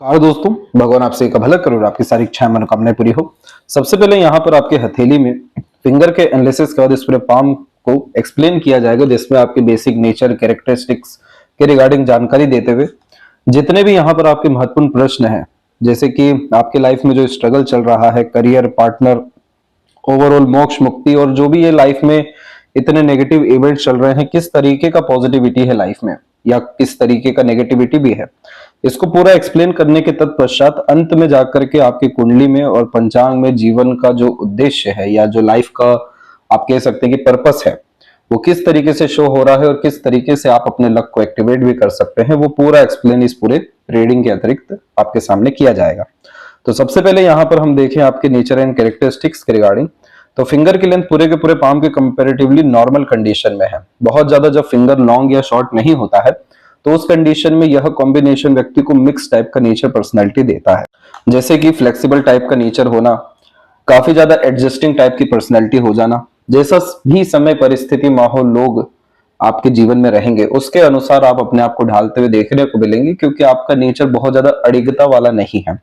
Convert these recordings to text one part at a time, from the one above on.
Car दोस्तों, भगवान आपसे एक भला करो और आपकी सारी इच्छाएं मनोकामनाएं पूरी हो। सबसे पहले यहाँ पर आपके हथेली में फिंगर के एनालिसिस के बाद इस पूरे पाम को एक्सप्लेन किया जाएगा, जिसमें आपके बेसिक नेचर कैरेक्टरिस्टिक्स के रिगार्डिंग जानकारी देते हुए जितने भी यहाँ पर आपके महत्वपूर्ण प्रश्न हैं, जैसे कि आपके लाइफ में जो स्ट्रगल चल रहा है, करियर, पार्टनर, ओवरऑल मोक्ष मुक्ति, और जो भी ये लाइफ में इतने नेगेटिव इवेंट चल रहे हैं, किस तरीके का पॉजिटिविटी है लाइफ में या किस तरीके का नेगेटिविटी भी है, इसको पूरा एक्सप्लेन करने के तत्पश्चात अंत में जाकर के आपकी कुंडली में और पंचांग में जीवन का जो उद्देश्य है या जो लाइफ का आप कह सकते हैं कि पर्पस है, वो किस तरीके से शो हो रहा है और किस तरीके से आप अपने लक को एक्टिवेट भी कर सकते हैं, वो पूरा एक्सप्लेन इस पूरे रीडिंग के अतिरिक्त आपके सामने किया जाएगा। तो सबसे पहले यहाँ पर हम देखें आपके नेचर एंड कैरेक्टरिस्टिक्स के रिगार्डिंग। तो फिंगर की लेंथ पूरे के पूरे पाम के कंपैरेटिवली नॉर्मल कंडीशन में है। बहुत ज्यादा जब फिंगर लॉन्ग या शॉर्ट नहीं होता है तो उस कंडीशन में यह कॉम्बिनेशन व्यक्ति को मिक्स टाइप का नेचर पर्सनैलिटी देता है, जैसे कि फ्लेक्सिबल टाइप का नेचर होना, काफी ज्यादा एडजस्टिंग टाइप की पर्सनैलिटी हो जाना। जैसा भी समय, परिस्थिति, माहौल, लोग आपके जीवन में रहेंगे, उसके अनुसार आप अपने आप को ढालते हुए देखने को मिलेंगे, क्योंकि आपका नेचर बहुत ज्यादा अड़िगता वाला नहीं है।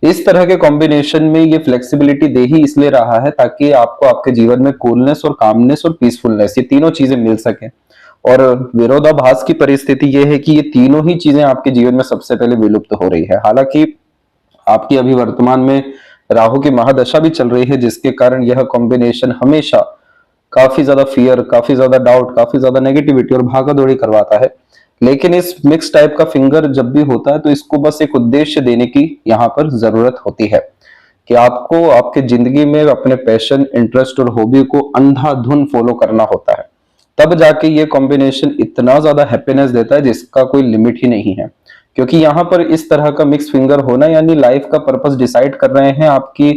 इस तरह के कॉम्बिनेशन में ये फ्लेक्सिबिलिटी दे ही इसलिए रहा है ताकि आपको आपके जीवन में कूलनेस और कामनेस और पीसफुलनेस, ये तीनों चीजें मिल सके। और विरोधाभास की परिस्थिति ये है कि ये तीनों ही चीजें आपके जीवन में सबसे पहले विलुप्त हो रही है। हालांकि आपकी अभी वर्तमान में राहु की महादशा भी चल रही है, जिसके कारण यह कॉम्बिनेशन हमेशा काफी ज्यादा फियर, काफी ज्यादा डाउट, काफी ज्यादा नेगेटिविटी और भागा दौड़ी करवाता है। लेकिन इस मिक्स टाइप का फिंगर जब भी होता है तो इसको बस एक उद्देश्य देने की यहाँ पर जरूरत होती है कि आपको आपके जिंदगी में अपने पैशन, इंटरेस्ट और हॉबी को अंधाधुन फॉलो करना होता है। तब जाके ये कॉम्बिनेशन इतना ज्यादा हैप्पीनेस देता है जिसका कोई लिमिट ही नहीं है। क्योंकि यहाँ पर इस तरह का मिक्स फिंगर होना यानी लाइफ का पर्पस डिसाइड कर रहे हैं आपकी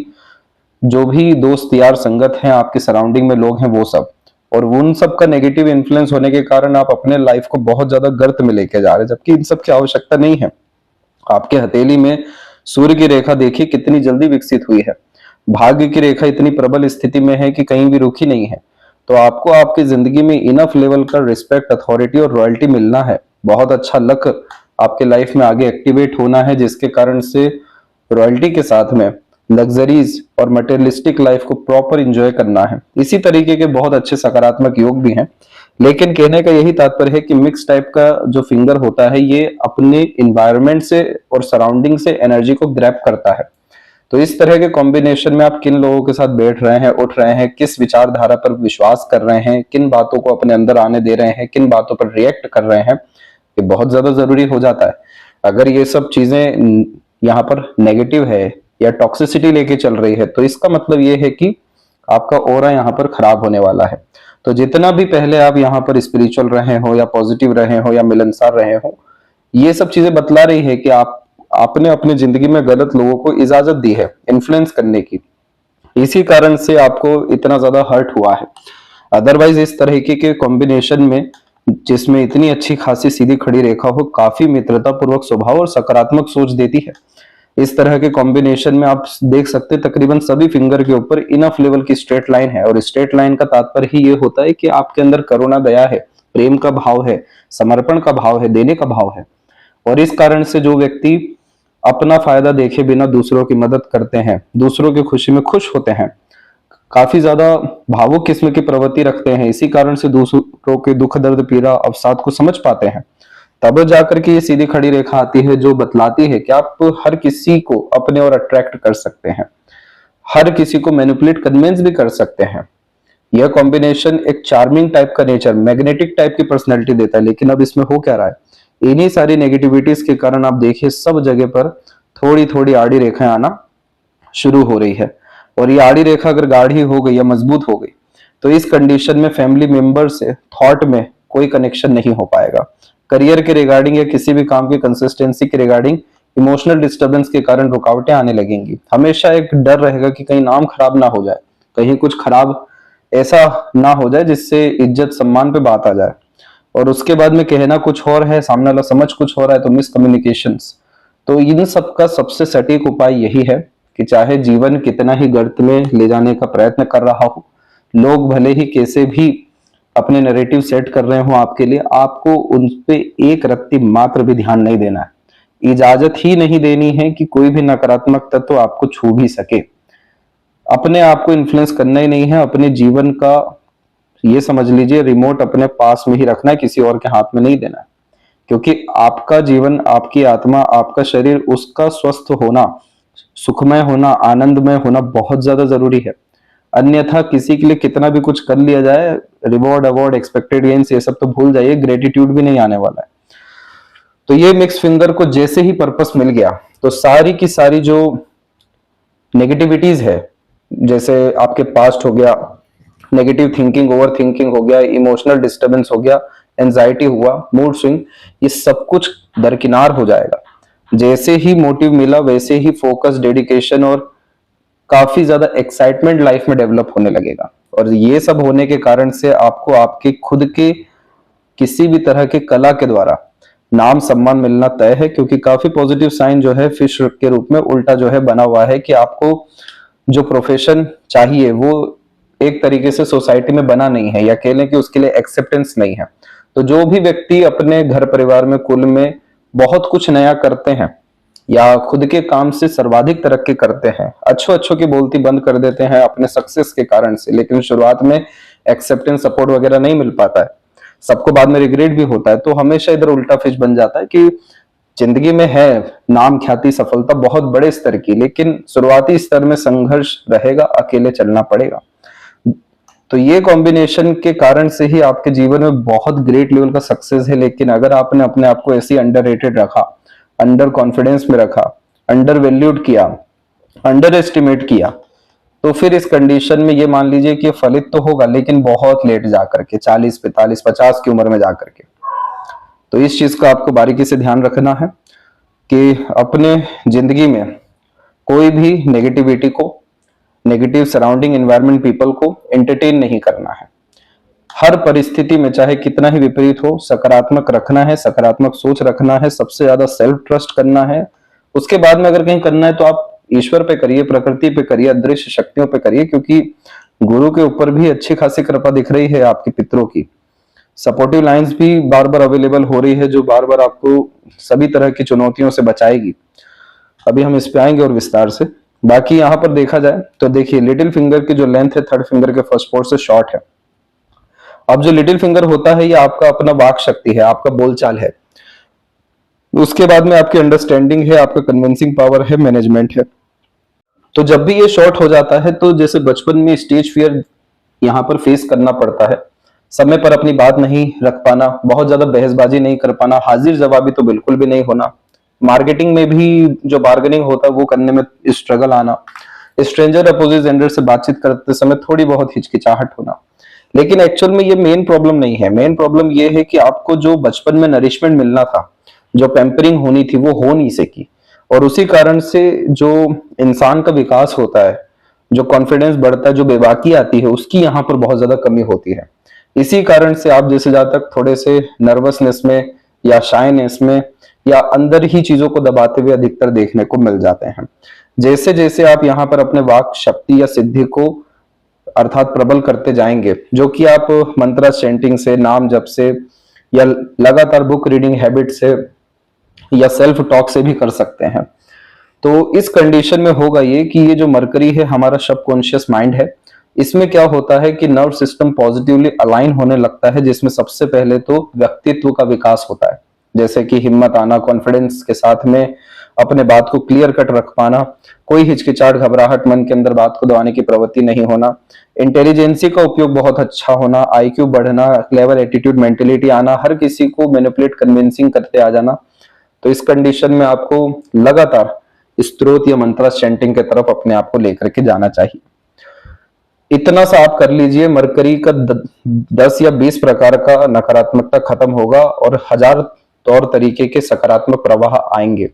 जो भी दोस्त यार संगत हैं, आपके सराउंडिंग में लोग हैं, वो सब, और उन सब का नेगेटिव इन्फ्लुएंस होने के कारण आप अपने लाइफ को बहुत ज्यादा गर्त में लेके जा रहे हैं, जबकि इन सब की आवश्यकता नहीं है। आपके हथेली में सूर्य की रेखा देखिए कितनी जल्दी विकसित हुई है। भाग्य की रेखा इतनी प्रबल स्थिति में है कि कहीं भी रुकी नहीं है। तो आपको आपकी जिंदगी में इनफ लेवल का रिस्पेक्ट, अथॉरिटी और रॉयल्टी मिलना है। बहुत अच्छा लक आपके लाइफ में आगे एक्टिवेट होना है, जिसके कारण से रॉयल्टी के साथ में लग्जरीज और मटेरियलिस्टिक लाइफ को प्रॉपर एंजॉय करना है। इसी तरीके के बहुत अच्छे सकारात्मक योग भी हैं। लेकिन कहने का यही तात्पर्य है कि मिक्स टाइप का जो फिंगर होता है ये अपने इन्वायरमेंट से और सराउंडिंग से एनर्जी को ग्रैब करता है। तो इस तरह के कॉम्बिनेशन में आप किन लोगों के साथ बैठ रहे हैं, उठ रहे हैं, किस विचारधारा पर विश्वास कर रहे हैं, किन बातों को अपने अंदर आने दे रहे हैं, किन बातों पर रिएक्ट कर रहे हैं, ये बहुत ज्यादा जरूरी हो जाता है। अगर ये सब चीजें यहाँ पर नेगेटिव है या टॉक्सिसिटी लेके चल रही है तो इसका मतलब ये है कि आपका ऑरा यहाँ पर खराब होने वाला है। तो जितना भी पहले आप यहाँ पर स्पिरिचुअल रहे हो या पॉजिटिव रहे हो या मिलनसार रहे हो, ये सब चीजें बतला रही है कि आपने अपनी जिंदगी में गलत लोगों को इजाजत दी है इन्फ्लुएंस करने की। इसी कारण से आपको इतना ज्यादा हर्ट हुआ है। अदरवाइज इस तरीके के कॉम्बिनेशन में जिसमें इतनी अच्छी खासी सीधी खड़ी रेखा हो, काफी मित्रता पूर्वक स्वभाव और सकारात्मक सोच देती है। इस तरह के कॉम्बिनेशन में आप देख सकते हैं तकरीबन सभी फिंगर के ऊपर इनफ लेवल की स्ट्रेट लाइन है। और स्ट्रेट लाइन का तात्पर्य ही ये होता है कि आपके अंदर करुणा, दया है, प्रेम का भाव है, समर्पण का भाव है, देने का भाव है। और इस कारण से जो व्यक्ति अपना फायदा देखे बिना दूसरों की मदद करते हैं, दूसरों की खुशी में खुश होते हैं, काफी ज्यादा भावुक किस्म की प्रवृत्ति रखते हैं, इसी कारण से दूसरों के दुख, दर्द, पीड़ा, अवसाद को समझ पाते हैं। तब जाकर के ये सीधी खड़ी रेखा आती है जो बतलाती है कि आप हर किसी को अपने और अट्रैक्ट कर सकते हैं, हर किसी को मैनिपुलेट, कन्विंस भी कर सकते हैं। यह कॉम्बिनेशन एक चार्मिंग टाइप का नेचर, मैग्नेटिक टाइप की पर्सनैलिटी देता है। लेकिन अब इसमें हो क्या रहा है, इन्हीं सारी नेगेटिविटीज के कारण आप देखिए सब जगह पर थोड़ी थोड़ी आड़ी रेखाएं आना शुरू हो रही है। और ये आड़ी रेखा अगर गाढ़ी हो गई या मजबूत हो गई तो इस कंडीशन में फैमिली मेंबर से थॉट में कोई कनेक्शन नहीं हो पाएगा। करियर के रिगार्डिंग या किसी भी काम की कंसिस्टेंसी के रिगार्डिंग इमोशनल डिस्टर्बेंस के कारण रुकावटें आने लगेंगी। हमेशा एक डर रहेगा कि कहीं नाम खराब ना हो जाए, कहीं कुछ खराब ऐसा ना हो जाए जिससे इज्जत सम्मान पे बात आ जाए। और उसके बाद में कहना कुछ और है, सामने वाला समझ कुछ हो रहा है, तो मिसकम्युनिकेशंस। तो इन सब का सबसे सटीक उपाय यही है कि चाहे जीवन कितना ही गर्त में ले जाने का प्रयत्न कर रहा हो, लोग भले ही कैसे भी अपने नैरेटिव सेट कर रहे हो आपके लिए, आपको उन पे एक रत्ती मात्र भी ध्यान नहीं देना है। इजाजत ही नहीं देनी है कि कोई भी नकारात्मक तत्व आपको छू भी सके। अपने आप को इन्फ्लुएंस करना ही नहीं है, अपने जीवन का ये समझ लीजिए रिमोट अपने पास में ही रखना है, किसी और के हाथ में नहीं देना है। क्योंकि आपका जीवन, आपकी आत्मा, आपका शरीर, उसका स्वस्थ होना, सुखमय होना, आनंदमय होना बहुत ज्यादा जरूरी है। अन्यथा किसी के लिए कितना भी कुछ कर लिया जाए, रिवॉर्ड, अवार्ड, एक्सपेक्टेड गेन्स, ये सब तो भूल जाइए, ग्रेटिट्यूड भी नहीं आने वाला है। तो ये मिक्स फिंगर को जैसे ही पर्पस मिल गया तो सारी की सारी जो नेगेटिविटीज है, जैसे आपके पास्ट हो गया, नेगेटिव थिंकिंग, ओवर थिंकिंग हो गया, इमोशनल डिस्टर्बेंस हो गया, एंजाइटी हुआ, मूड स्विंग, ये सब कुछ दरकिनार हो जाएगा। जैसे ही मोटिव मिला वैसे ही फोकस, डेडिकेशन और काफी ज्यादा एक्साइटमेंट लाइफ में डेवलप होने लगेगा। और ये सब होने के कारण से आपको आपके खुद के किसी भी तरह के कला के द्वारा नाम सम्मान मिलना तय है। क्योंकि काफी पॉजिटिव साइन जो है फिश के रूप में उल्टा जो है बना हुआ है कि आपको जो प्रोफेशन चाहिए वो एक तरीके से सोसाइटी में बना नहीं है, या कह लें कि उसके लिए एक्सेप्टेंस नहीं है। तो जो भी व्यक्ति अपने घर परिवार में, कुल में बहुत कुछ नया करते हैं या खुद के काम से सर्वाधिक तरक्की करते हैं, अच्छों की बोलती बंद कर देते हैं अपने सक्सेस के कारण से, लेकिन शुरुआत में एक्सेप्टेंस, सपोर्ट वगैरह नहीं मिल पाता है, सबको बाद में रिग्रेट भी होता है। तो हमेशा इधर उल्टा फिश बन जाता है कि जिंदगी में है नाम, ख्याति, सफलता बहुत बड़े स्तर की, लेकिन शुरुआती स्तर में संघर्ष रहेगा, अकेले चलना पड़ेगा। तो ये कॉम्बिनेशन के कारण से ही आपके जीवन में बहुत ग्रेट लेवल का सक्सेस है। लेकिन अगर आपने अपने आप को ऐसे अंडररेटेड रखा, अंडर कॉन्फिडेंस में रखा, अंडर वैल्यूड किया, अंडर एस्टिमेट किया, तो फिर इस कंडीशन में ये मान लीजिए कि फलित तो होगा, लेकिन बहुत लेट जाकर के, 40, 45, 50 की उम्र में जाकर के। तो इस चीज का आपको बारीकी से ध्यान रखना है कि अपने जिंदगी में कोई भी नेगेटिविटी को, नेगेटिव सराउंडिंग एनवायरनमेंट, पीपल को एंटरटेन नहीं करना है। हर परिस्थिति में चाहे कितना ही विपरीत हो, सकारात्मक रखना है, सकारात्मक सोच रखना है, सबसे ज्यादा सेल्फ ट्रस्ट करना है। उसके बाद में अगर कहीं करना है तो आप ईश्वर पे करिए, प्रकृति पे करिए, अदृश्य शक्तियों पे करिए, क्योंकि गुरु के ऊपर भी अच्छी खासी कृपा दिख रही है, आपके पितरों की सपोर्टिव लाइंस भी बार बार अवेलेबल हो रही है, जो बार बार आपको सभी तरह की चुनौतियों से बचाएगी। अभी हम इस पे आएंगे और विस्तार से। बाकी यहाँ पर देखा जाए तो देखिए, लिटिल फिंगर की जो लेंथ है थर्ड फिंगर के फर्स्ट पोर्ट से शॉर्ट है। अब जो लिटिल फिंगर होता है ये आपका अपना वाक शक्ति है, आपका बोलचाल है। उसके बाद में आपकी अंडरस्टैंडिंग है, आपका कन्विंसिंग पावर है, मैनेजमेंट है। तो जब भी ये शॉर्ट हो जाता है तो जैसे बचपन में स्टेज फियर यहाँ पर फेस करना पड़ता है, समय पर अपनी बात नहीं रख पाना, बहुत ज्यादा बहसबाजी नहीं कर पाना, हाजिर जवाबी तो बिल्कुल भी नहीं होना, मार्केटिंग में भी जो बार्गेनिंग होता है वो करने में स्ट्रगल आना, स्ट्रेंजर अपोजिट जेंडर से बातचीत करते समय थोड़ी बहुत हिचकिचाहट होना। लेकिन एक्चुअल में ये मेन प्रॉब्लम नहीं है। मेन प्रॉब्लम ये है कि आपको जो बचपन में नरिशमेंट मिलना था, जो पैम्परिंग होनी थी, वो हो नहीं सकी। और उसी कारण से जो इंसान का विकास होता है, जो कॉन्फिडेंस बढ़ता है, जो बेबाकी आती है, उसकी यहाँ पर बहुत ज्यादा कमी होती है। इसी कारण से आप जैसे जहां तक थोड़े से नर्वसनेस में या शाइनेस में या अंदर ही चीजों को दबाते हुए अधिकतर देखने को मिल जाते हैं। जैसे जैसे आप यहाँ पर अपने वाक शक्ति या सिद्धि को अर्थात प्रबल करते जाएंगे, जो कि आप मंत्र चैंटिंग से, नाम जप से, या लगातार बुक रीडिंग हैबिट से, या सेल्फ टॉक से भी कर सकते हैं। तो इस कंडीशन में होगा ये कि ये जो मरकरी है हमारा सबकॉन्शियस माइंड है, इसमें क्या होता है कि नर्व सिस्टम पॉजिटिवली अलाइन होने लगता है, जिसमें सबसे पहले तो व्यक्तित्व का विकास होता है, जैसे कि हिम्मत आना, कॉन्फिडेंस के साथ में अपने बात को क्लियर कट रख पाना, कोई हिचकिचाहट, घबराहट, मन के अंदर बात को दबाने की प्रवृत्ति नहीं होना, इंटेलिजेंसी का उपयोग बहुत अच्छा होना, आईक्यू बढ़ना, क्लेवर एटीट्यूड, मेंटेलिटी आना, हर किसी को मैनिपुलेट, कन्विंसिंग करते आ जाना। तो इस कंडीशन में आपको लगातार स्त्रोत या मंत्र चैंटिंग की तरफ अपने आप को लेकर के जाना चाहिए। इतना सा आप कर लीजिए, मरकरी का 10 या 20 प्रकार का नकारात्मकता खत्म होगा और 1000 तौर तरीके के सकारात्मक प्रवाह आएंगे।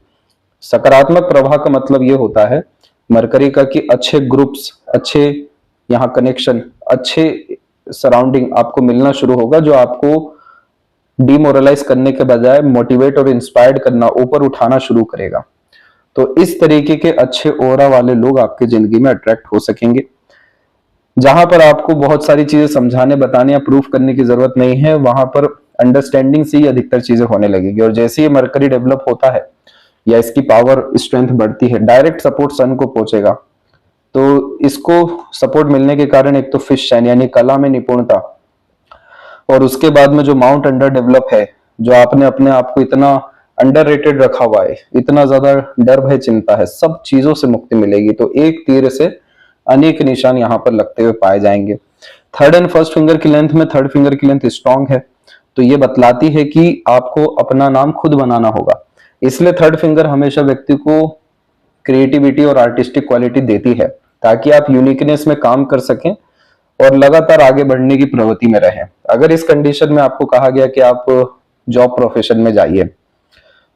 सकारात्मक प्रवाह का मतलब ये होता है मरकरी का कि अच्छे ग्रुप्स, अच्छे यहाँ कनेक्शन, अच्छे सराउंडिंग आपको मिलना शुरू होगा, जो आपको डिमोरलाइज करने के बजाय मोटिवेट और इंस्पायर्ड करना, ऊपर उठाना शुरू करेगा। तो इस तरीके के अच्छे ओरा वाले लोग आपकी जिंदगी में अट्रैक्ट हो सकेंगे, जहां पर आपको बहुत सारी चीजें समझाने, बताने या प्रूफ करने की जरूरत नहीं है। वहां पर अंडरस्टैंडिंग से ही अधिकतर चीजें होने लगेगी। और जैसे ही मरकरी डेवलप होता है या इसकी पावर स्ट्रेंथ बढ़ती है, डायरेक्ट सपोर्ट सन को पहुंचेगा। तो इसको सपोर्ट मिलने के कारण एक तो फिश साइन यानी कला में निपुणता, और उसके बाद में जो माउंट अंडर डेवलप है, जो आपने अपने आप को इतना अंडररेटेड रखा हुआ है, इतना ज्यादा डर भय चिंता है, सब चीजों से मुक्ति मिलेगी। तो एक तीर से अनेक निशान यहाँ पर लगते हुए पाए जाएंगे। थर्ड एंड फर्स्ट फिंगर की लेंथ में थर्ड फिंगर की लेंथ स्ट्रांग है, तो ये बतलाती है कि आपको अपना नाम खुद बनाना होगा। इसलिए थर्ड फिंगर हमेशा व्यक्ति को क्रिएटिविटी और आर्टिस्टिक क्वालिटी देती है, ताकि आप यूनिकनेस में काम कर सकें और लगातार आगे बढ़ने की प्रवृत्ति में रहें। अगर इस कंडीशन में आपको कहा गया कि आप जॉब प्रोफेशन में जाइए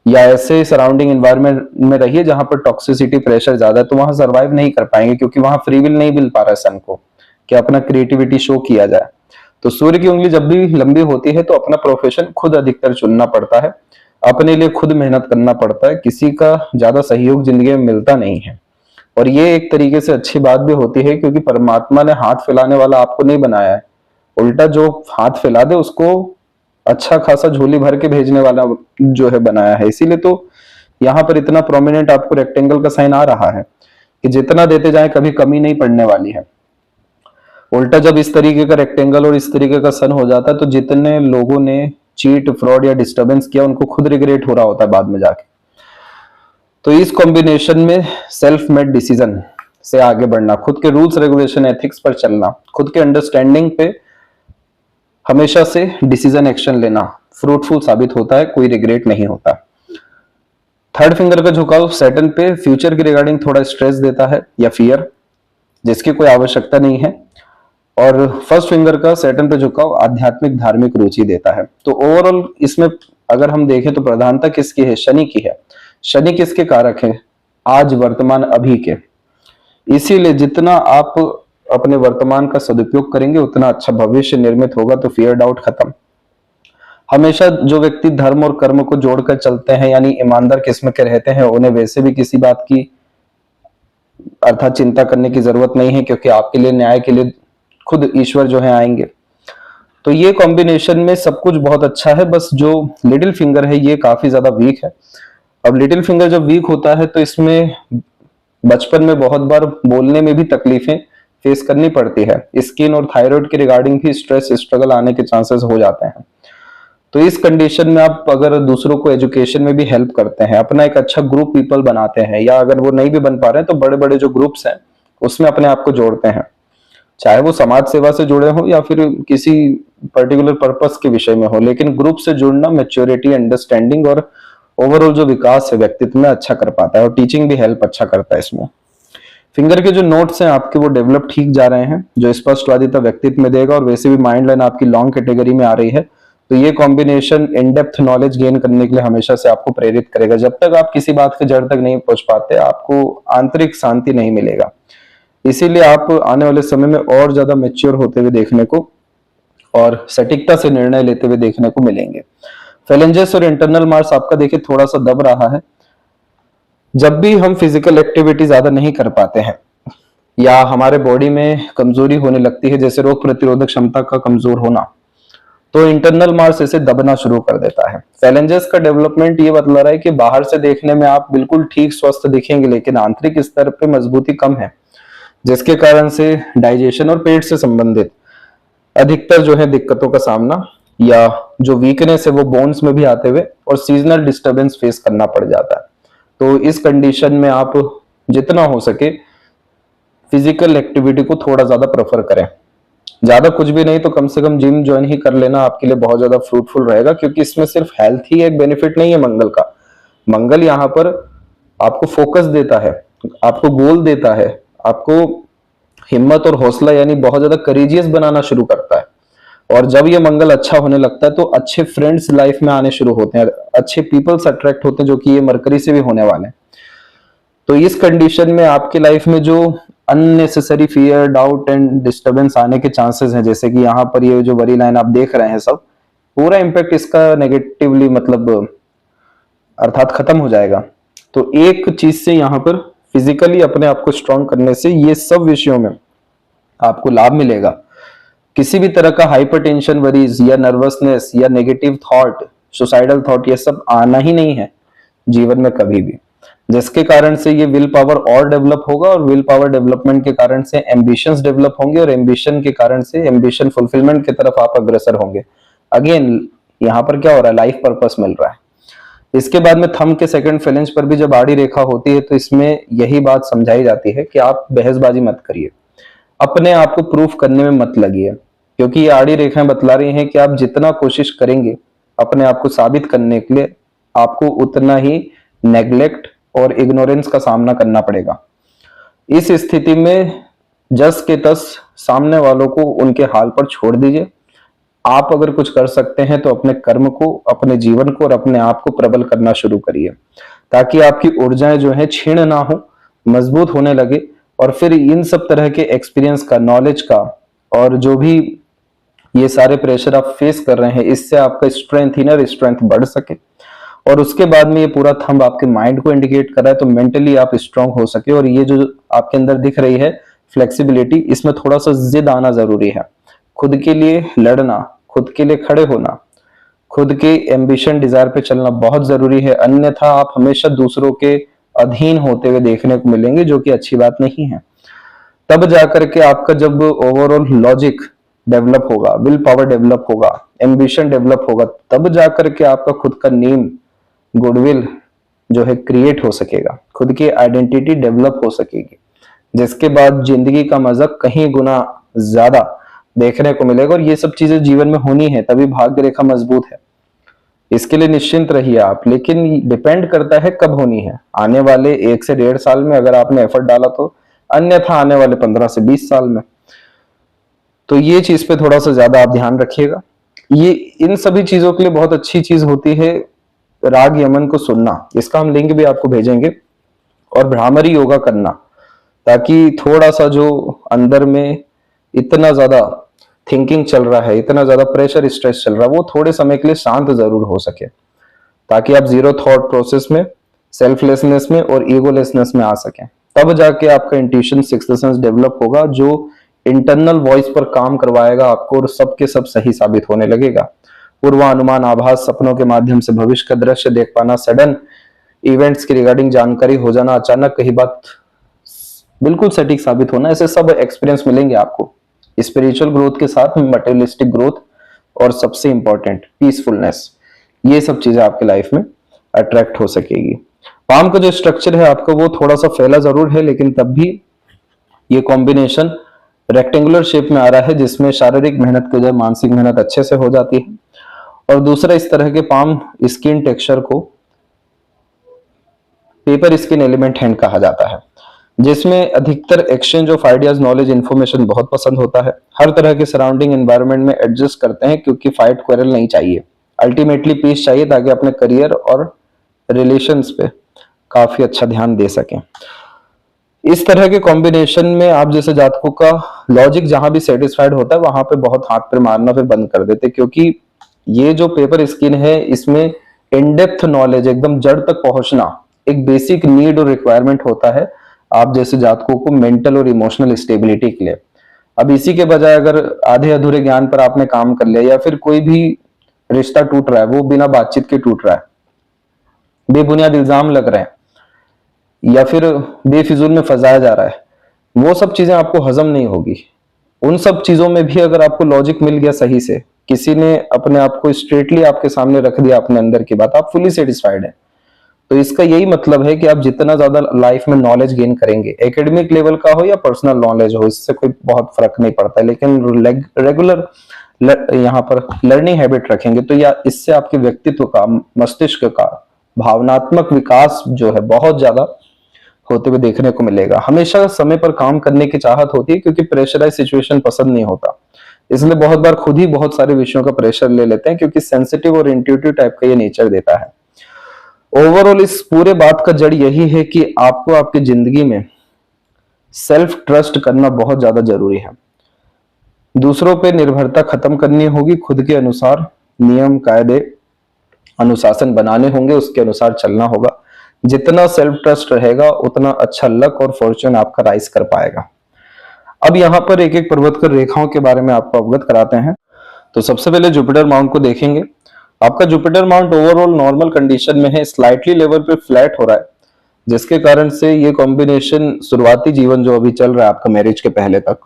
या ऐसे सराउंडिंग एनवायरनमेंट में रहिए जहां पर टॉक्सिसिटी प्रेशर ज्यादा है, तो वहां सरवाइव नहीं कर पाएंगे, क्योंकि वहां फ्री विल नहीं मिल पा रहा है सन को कि अपना क्रिएटिविटी शो किया जाए। तो सूर्य की उंगली जब भी लंबी होती है तो अपना प्रोफेशन खुद अधिकतर चुनना पड़ता है, अपने लिए खुद मेहनत करना पड़ता है, किसी का ज्यादा सहयोग जिंदगी में मिलता नहीं है। और ये एक तरीके से अच्छी बात भी होती है, क्योंकि परमात्मा ने हाथ फैलाने वाला आपको नहीं बनाया है, उल्टा जो हाथ फैला दे उसको अच्छा खासा झोली भर के भेजने वाला जो है बनाया है। इसीलिए तो यहाँ पर इतना प्रोमिनेंट आपको रेक्टेंगल का साइन आ रहा है कि जितना देते जाए कभी कमी नहीं पड़ने वाली है। उल्टा जब इस तरीके का रेक्टेंगल और इस तरीके का सन हो जाता है, तो जितने लोगों ने चीट फ्रॉड या डिस्टर्बेंस किया उनको खुद रिग्रेट हो रहा होता है बाद में जाके। तो इस कॉम्बिनेशन में सेल्फ मेड डिसीजन से आगे बढ़ना, खुद के रूल्स रेगुलेशन एथिक्स पर चलना, खुद के अंडरस्टैंडिंग पे हमेशा से डिसीजन एक्शन लेना फ्रूटफुल साबित होता है, कोई रिग्रेट नहीं होता। थर्ड फिंगर का झुकाव सैटर्न पे फ्यूचर के रिगार्डिंग थोड़ा स्ट्रेस देता है या फियर, जिसकी कोई आवश्यकता नहीं है। और फर्स्ट फिंगर का सैटर्न पे झुकाव आध्यात्मिक धार्मिक रुचि देता है। तो ओवरऑल इसमें अगर हम देखें तो प्रधानता किसकी है? शनि की है। शनि किसके कारक है? आज, वर्तमान, अभी के। इसीलिए जितना आप अपने वर्तमान का सदुपयोग करेंगे उतना अच्छा भविष्य निर्मित होगा। तो फियर डाउट खत्म। हमेशा जो व्यक्ति धर्म और कर्म को जोड़कर चलते हैं, यानी ईमानदार किस्म के रहते हैं, उन्हें वैसे भी किसी बात की अर्थात चिंता करने की जरूरत नहीं है, क्योंकि आपके लिए न्याय के लिए खुद ईश्वर जो है आएंगे। तो ये कॉम्बिनेशन में सब कुछ बहुत अच्छा है, बस जो लिटिल फिंगर है ये काफी ज्यादा वीक है। अब लिटिल फिंगर जब वीक होता है तो इसमें बचपन में बहुत बार बोलने में भी तकलीफें फेस करनी पड़ती है। स्किन और थायराइड के रिगार्डिंग भी स्ट्रेस स्ट्रगल आने के चांसेस हो जाते हैं। तो इस कंडीशन में आप अगर दूसरों को एजुकेशन में भी हेल्प करते हैं, अपना एक अच्छा ग्रुप पीपल बनाते हैं, या अगर वो नहीं भी बन पा रहे हैं तो बड़े बड़े जो ग्रुप्स हैं उसमें अपने आप को जोड़ते हैं, चाहे वो समाज सेवा से जुड़े हो या फिर किसी पर्टिकुलर पर्पस के विषय में हो, लेकिन ग्रुप से जुड़ना मैच्योरिटी, अंडरस्टैंडिंग और ओवरऑल जो विकास है व्यक्तित्व में अच्छा कर पाता है। और टीचिंग भी हेल्प अच्छा करता है इसमें। फिंगर के जो नोट्स हैं आपके वो डेवलप ठीक जा रहे हैं, जो स्पष्टवादिता व्यक्तित्व में देगा। और वैसे भी माइंड लाइन आपकी लॉन्ग कैटेगरी में आ रही है, तो ये combination in depth knowledge gain करने के लिए हमेशा से आपको प्रेरित करेगा। जब तक आप किसी बात के जड़ तक नहीं पहुंच पाते, आपको आंतरिक शांति नहीं मिलेगा। इसीलिए आप आने वाले समय में और ज्यादा मैच्योर होते हुए देखने को और सटीकता से निर्णय लेते हुए देखने को मिलेंगे। फैलेंजेस और इंटरनल मार्स आपका देखिए थोड़ा सा दब रहा है। जब भी हम फिजिकल एक्टिविटी ज्यादा नहीं कर पाते हैं या हमारे बॉडी में कमजोरी होने लगती है, जैसे रोग प्रतिरोधक क्षमता का कमजोर होना, तो इंटरनल मार्स इसे दबना शुरू कर देता है। फैलेंजेस का डेवलपमेंट ये बतला रहा है कि बाहर से देखने में आप बिल्कुल ठीक स्वस्थ दिखेंगे, लेकिन आंतरिक स्तर पे मजबूती कम है, जिसके कारण से डाइजेशन और पेट से संबंधित अधिकतर जो है दिक्कतों का सामना या जो वीकनेस है वो बोन्स में भी आते हुए और सीजनल डिस्टरबेंस फेस करना पड़ जाता है। तो इस कंडीशन में आप जितना हो सके फिजिकल एक्टिविटी को थोड़ा ज्यादा प्रेफर करें। ज्यादा कुछ भी नहीं तो कम से कम जिम ज्वाइन ही कर लेना आपके लिए बहुत ज्यादा फ्रूटफुल रहेगा, क्योंकि इसमें सिर्फ हेल्थ ही एक बेनिफिट नहीं है मंगल का। मंगल यहाँ पर आपको फोकस देता है, आपको गोल देता है, आपको हिम्मत और हौसला यानी बहुत ज्यादा करेजियस बनाना शुरू करता है। और जब ये मंगल अच्छा होने लगता है तो अच्छे फ्रेंड्स लाइफ में आने शुरू होते हैं, अच्छे पीपल्स अट्रैक्ट होते हैं, जो कि ये मरकरी से भी होने वाले हैं। तो इस कंडीशन में आपकी लाइफ में जो unnecessary fear, doubt and disturbance आने के चांसेस हैं, जैसे कि यहाँ पर ये जो वरी लाइन आप देख रहे हैं, सब पूरा इंपैक्ट इसका नेगेटिवली मतलब अर्थात खत्म हो जाएगा। तो एक चीज से यहाँ पर फिजिकली अपने आप को स्ट्रॉन्ग करने से ये सब विषयों में आपको लाभ मिलेगा। किसी भी तरह का हाइपरटेंशन, वरीज या नर्वसनेस या नेगेटिव थॉट, सुसाइडल थॉट, ये सब आना ही नहीं है। जीवन में कभी भी, जिसके कारण से ये विल पावर और डेवलप होगा, और विल पावर डेवलपमेंट के कारण से एम्बिशंस डेवलप होंगे, और एम्बिशन के कारण से एम्बिशन फुलफिलमेंट की तरफ आप अग्रसर होंगे। अगेन यहाँ पर क्या हो रहा है, लाइफ पर्पस मिल रहा है। इसके बाद में थंब के सेकंड फेलेंज पर भी जब आड़ी रेखा होती है तो इसमें यही बात समझाई जाती है कि आप बहसबाजी मत करिए, अपने आप को प्रूफ करने में मत लगिए, क्योंकि ये आड़ी रेखाएं बतला रही हैं कि आप जितना कोशिश करेंगे अपने आप को साबित करने के लिए, आपको उतना ही नेग्लेक्ट और इग्नोरेंस का सामना करना पड़ेगा। इस स्थिति में जस के तस सामने वालों को उनके हाल पर छोड़ दीजिए। आप अगर कुछ कर सकते हैं तो अपने कर्म को, अपने जीवन को और अपने आप को प्रबल करना शुरू करिए, ताकि आपकी ऊर्जाएं जो है क्षीण ना हो, मजबूत होने लगे, और फिर इन सब तरह के एक्सपीरियंस का, नॉलेज का, और जो भी ये सारे प्रेशर आप फेस कर रहे हैं, इससे आपका स्ट्रेंथ, इनर स्ट्रेंथ बढ़ सके। और उसके बाद में ये पूरा थंब आपके माइंड को इंडिकेट कर रहा है, तो मेंटली आप स्ट्रांग हो सके। और ये जो आपके अंदर दिख रही है फ्लेक्सिबिलिटी, इसमें थोड़ा सा जिद आना जरूरी है। खुद के लिए लड़ना, खुद के लिए खड़े होना, खुद के एम्बिशन, डिजायर पे चलना बहुत जरूरी है, अन्यथा आप हमेशा दूसरों के अधीन होते हुए देखने को मिलेंगे, जो कि अच्छी बात नहीं है। तब जाकर के आपका जब ओवरऑल लॉजिक डेवलप होगा, विल पावर डेवलप होगा, एम्बिशन डेवलप होगा, तब जाकर के आपका खुद का नेम, गुडविल जो है क्रिएट हो सकेगा, खुद की आइडेंटिटी डेवलप हो सकेगी, जिसके बाद जिंदगी का मजा कहीं गुना ज्यादा देखने को मिलेगा। और ये सब चीजें जीवन में होनी है, तभी भाग्य रेखा मजबूत है। इसके लिए निश्चिंत रहिए आप, लेकिन डिपेंड करता है कब होनी है। आने वाले 1 से 1.5 साल में अगर आपने एफर्ट डाला तो, अन्यथा आने वाले 15 से 20 साल में। तो ये चीज पे थोड़ा सा ज्यादा आप ध्यान रखिएगा। ये इन सभी चीजों के लिए बहुत अच्छी चीज होती है राग यमन को सुनना, इसका हम लिंक भी आपको भेजेंगे, और भ्रामरी योगा करना, ताकि थोड़ा सा जो अंदर में इतना ज्यादा थिंकिंग चल रहा है, इतना ज्यादा प्रेशर, स्ट्रेस चल रहा है, वो थोड़े समय के लिए शांत जरूर हो सके, ताकि आप जीरो थॉट प्रोसेस में, सेल्फलेसनेस में और ईगोलेसनेस में आ सके। तब जाके आपका इंट्यूशन, सिक्स्थ सेंस डेवलप होगा, जो इंटरनल वॉइस पर काम करवाएगा आपको, और सबके सब सही साबित होने लगेगा। पूर्वानुमान, आभास, सपनों के माध्यम से भविष्य का दृश्य देख पाना, सडन इवेंट्स की रिगार्डिंग जानकारी हो जाना, अचानक कहीं बात बिल्कुल सटीक साबित होना, ऐसे सब एक्सपीरियंस मिलेंगे आपको। स्पिरिचुअल ग्रोथ के साथ मटेरियलिस्टिक ग्रोथ, और सबसे इंपॉर्टेंट पीसफुलनेस, ये सब चीजें आपके लाइफ में अट्रैक्ट हो सकेगी। पाम का जो स्ट्रक्चर है आपका वो थोड़ा सा फैला जरूर है, लेकिन तब भी ये कॉम्बिनेशन रेक्टेंगुलर शेप में आ रहा है, जिसमें शारीरिक मेहनत की वजह मानसिक मेहनत अच्छे से हो जाती है। और दूसरा, इस तरह के पाम स्किन टेक्सचर को पेपर स्किन एलिमेंट हैंड कहा जाता है, जिसमें अधिकतर exchange of ideas, knowledge, information बहुत पसंद होता है। हर तरह के सराउंडिंग एनवायरनमेंट में एडजस्ट करते हैं, क्योंकि फाइट क्वेरल नहीं चाहिए, अल्टीमेटली पीस चाहिए, ताकि अपने करियर और रिलेशंस पे काफी अच्छा ध्यान दे सकें। इस तरह के कॉम्बिनेशन में आप जैसे जातकों का लॉजिक जहां भी सेटिस्फाइड होता है, वहां पे बहुत हाथ पे मारना फिर बंद कर देते, क्योंकि ये जो पेपर स्किन है, इसमें इन डेप्थ नॉलेज, एकदम जड़ तक पहुंचना एक बेसिक नीड और रिक्वायरमेंट होता है आप जैसे जातकों को मेंटल और इमोशनल स्टेबिलिटी के लिए। अब इसी के बजाय अगर आधे अधूरे ज्ञान पर आपने काम कर लिया, या फिर कोई भी रिश्ता टूट रहा है, वो बिना बातचीत के टूट रहा है, बेबुनियाद इल्जाम लग रहे हैं, या फिर बेफिजूल में फंसाया जा रहा है, वो सब चीजें आपको हजम नहीं होगी। उन सब चीजों में भी अगर आपको लॉजिक मिल गया सही से, किसी ने अपने आप को स्ट्रेटली आपके सामने रख दिया, अपने अंदर की बात, आप फुली सेटिस्फाइड है, तो इसका यही मतलब है कि आप जितना ज्यादा लाइफ में नॉलेज गेन करेंगे, एकेडमिक लेवल का हो या पर्सनल नॉलेज हो, इससे कोई बहुत फर्क नहीं पड़ता, लेकिन रेगुलर यहाँ पर लर्निंग हैबिट रखेंगे तो या इससे आपके व्यक्तित्व का, मस्तिष्क का भावनात्मक विकास जो है बहुत ज्यादा होते हुए देखने को मिलेगा। हमेशा समय पर काम करने की चाहत होती है, क्योंकि प्रेशराइज सिचुएशन पसंद नहीं होता, इसलिए बहुत बार खुद ही बहुत सारे विषयों का प्रेशर ले लेते हैं, क्योंकि सेंसिटिव और इंट्यूटिव टाइप का ये नेचर देता है। ओवरऑल इस पूरे बात का जड़ यही है कि आपको आपकी जिंदगी में सेल्फ ट्रस्ट करना बहुत ज्यादा जरूरी है। दूसरों पे निर्भरता खत्म करनी होगी, खुद के अनुसार नियम, कायदे, अनुशासन बनाने होंगे, उसके अनुसार चलना होगा। जितना सेल्फ ट्रस्ट रहेगा उतना अच्छा लक और फॉर्च्यून आपका राइज कर पाएगा। अब यहाँ पर एक एक पर्वत कर रेखाओं के बारे में आपको अवगत कराते हैं। तो सबसे पहले जुपिटर माउंट को देखेंगे। आपका Jupiter mount overall normal condition में है, स्लाइटली लेवल पे फ्लैट हो रहा है, जिसके कारण से ये कॉम्बिनेशन शुरुआती जीवन जो अभी चल रहा है आपका मैरिज के पहले तक,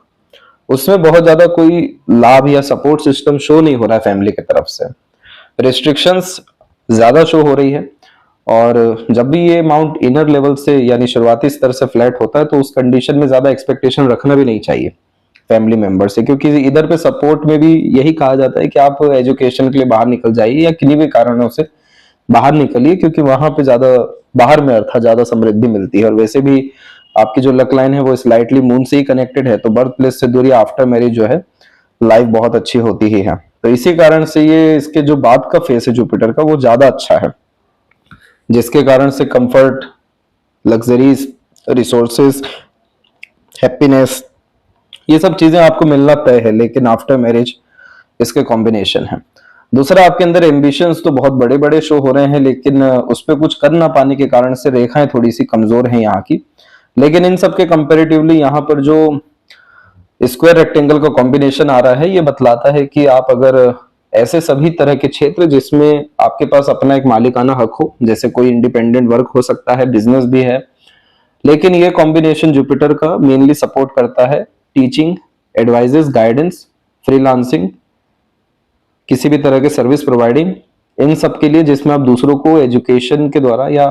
उसमें बहुत ज्यादा कोई लाभ या सपोर्ट सिस्टम शो नहीं हो रहा है फैमिली की तरफ से। रिस्ट्रिक्शंस ज्यादा शो हो रही है, और जब भी ये माउंट इनर लेवल से यानी शुरुआती स्तर से फ्लैट होता है तो उस कंडीशन में ज्यादा एक्सपेक्टेशन रखना भी नहीं चाहिए फैमिली मेंबर से, क्योंकि इधर पे सपोर्ट में भी यही कहा जाता है कि आप एजुकेशन के लिए बाहर निकल जाइए या किन्हीं भी कारणों से बाहर निकलिए, क्योंकि वहां पे ज्यादा बाहर में अर्थात ज्यादा समृद्धि मिलती है। और वैसे भी आपकी जो लक लाइन है वो स्लाइटली मून से ही कनेक्टेड है, तो बर्थ प्लेस से दूरी आफ्टर मैरिज जो है लाइफ बहुत अच्छी होती ही है। तो इसी कारण से ये इसके जो बाद का फेस है जुपिटर का वो ज्यादा अच्छा है, जिसके कारण से कंफर्ट, लग्जरीज, रिसोर्सेज, हैप्पीनेस, ये सब चीजें आपको मिलना तय है, लेकिन आफ्टर मैरिज इसके कॉम्बिनेशन है। दूसरा, आपके अंदर एम्बिशंस तो बहुत बड़े बड़े शो हो रहे हैं, लेकिन उस पर कुछ कर ना पाने के कारण से रेखाएं थोड़ी सी कमजोर हैं यहाँ की। लेकिन इन सब के कंपेरेटिवली यहाँ पर जो स्क्वायर रेक्टेंगल का कॉम्बिनेशन आ रहा है ये बतलाता है कि आप अगर ऐसे सभी तरह के क्षेत्र जिसमें आपके पास अपना एक मालिकाना हक हो, जैसे कोई इंडिपेंडेंट वर्क हो सकता है, बिजनेस भी है, लेकिन ये कॉम्बिनेशन जुपिटर का मेनली सपोर्ट करता है टीचिंग, एडवाइजेस, गाइडेंस, फ्रीलांसिंग, किसी भी तरह के सर्विस प्रोवाइडिंग, इन सब के लिए, जिसमें आप दूसरों को एजुकेशन के द्वारा या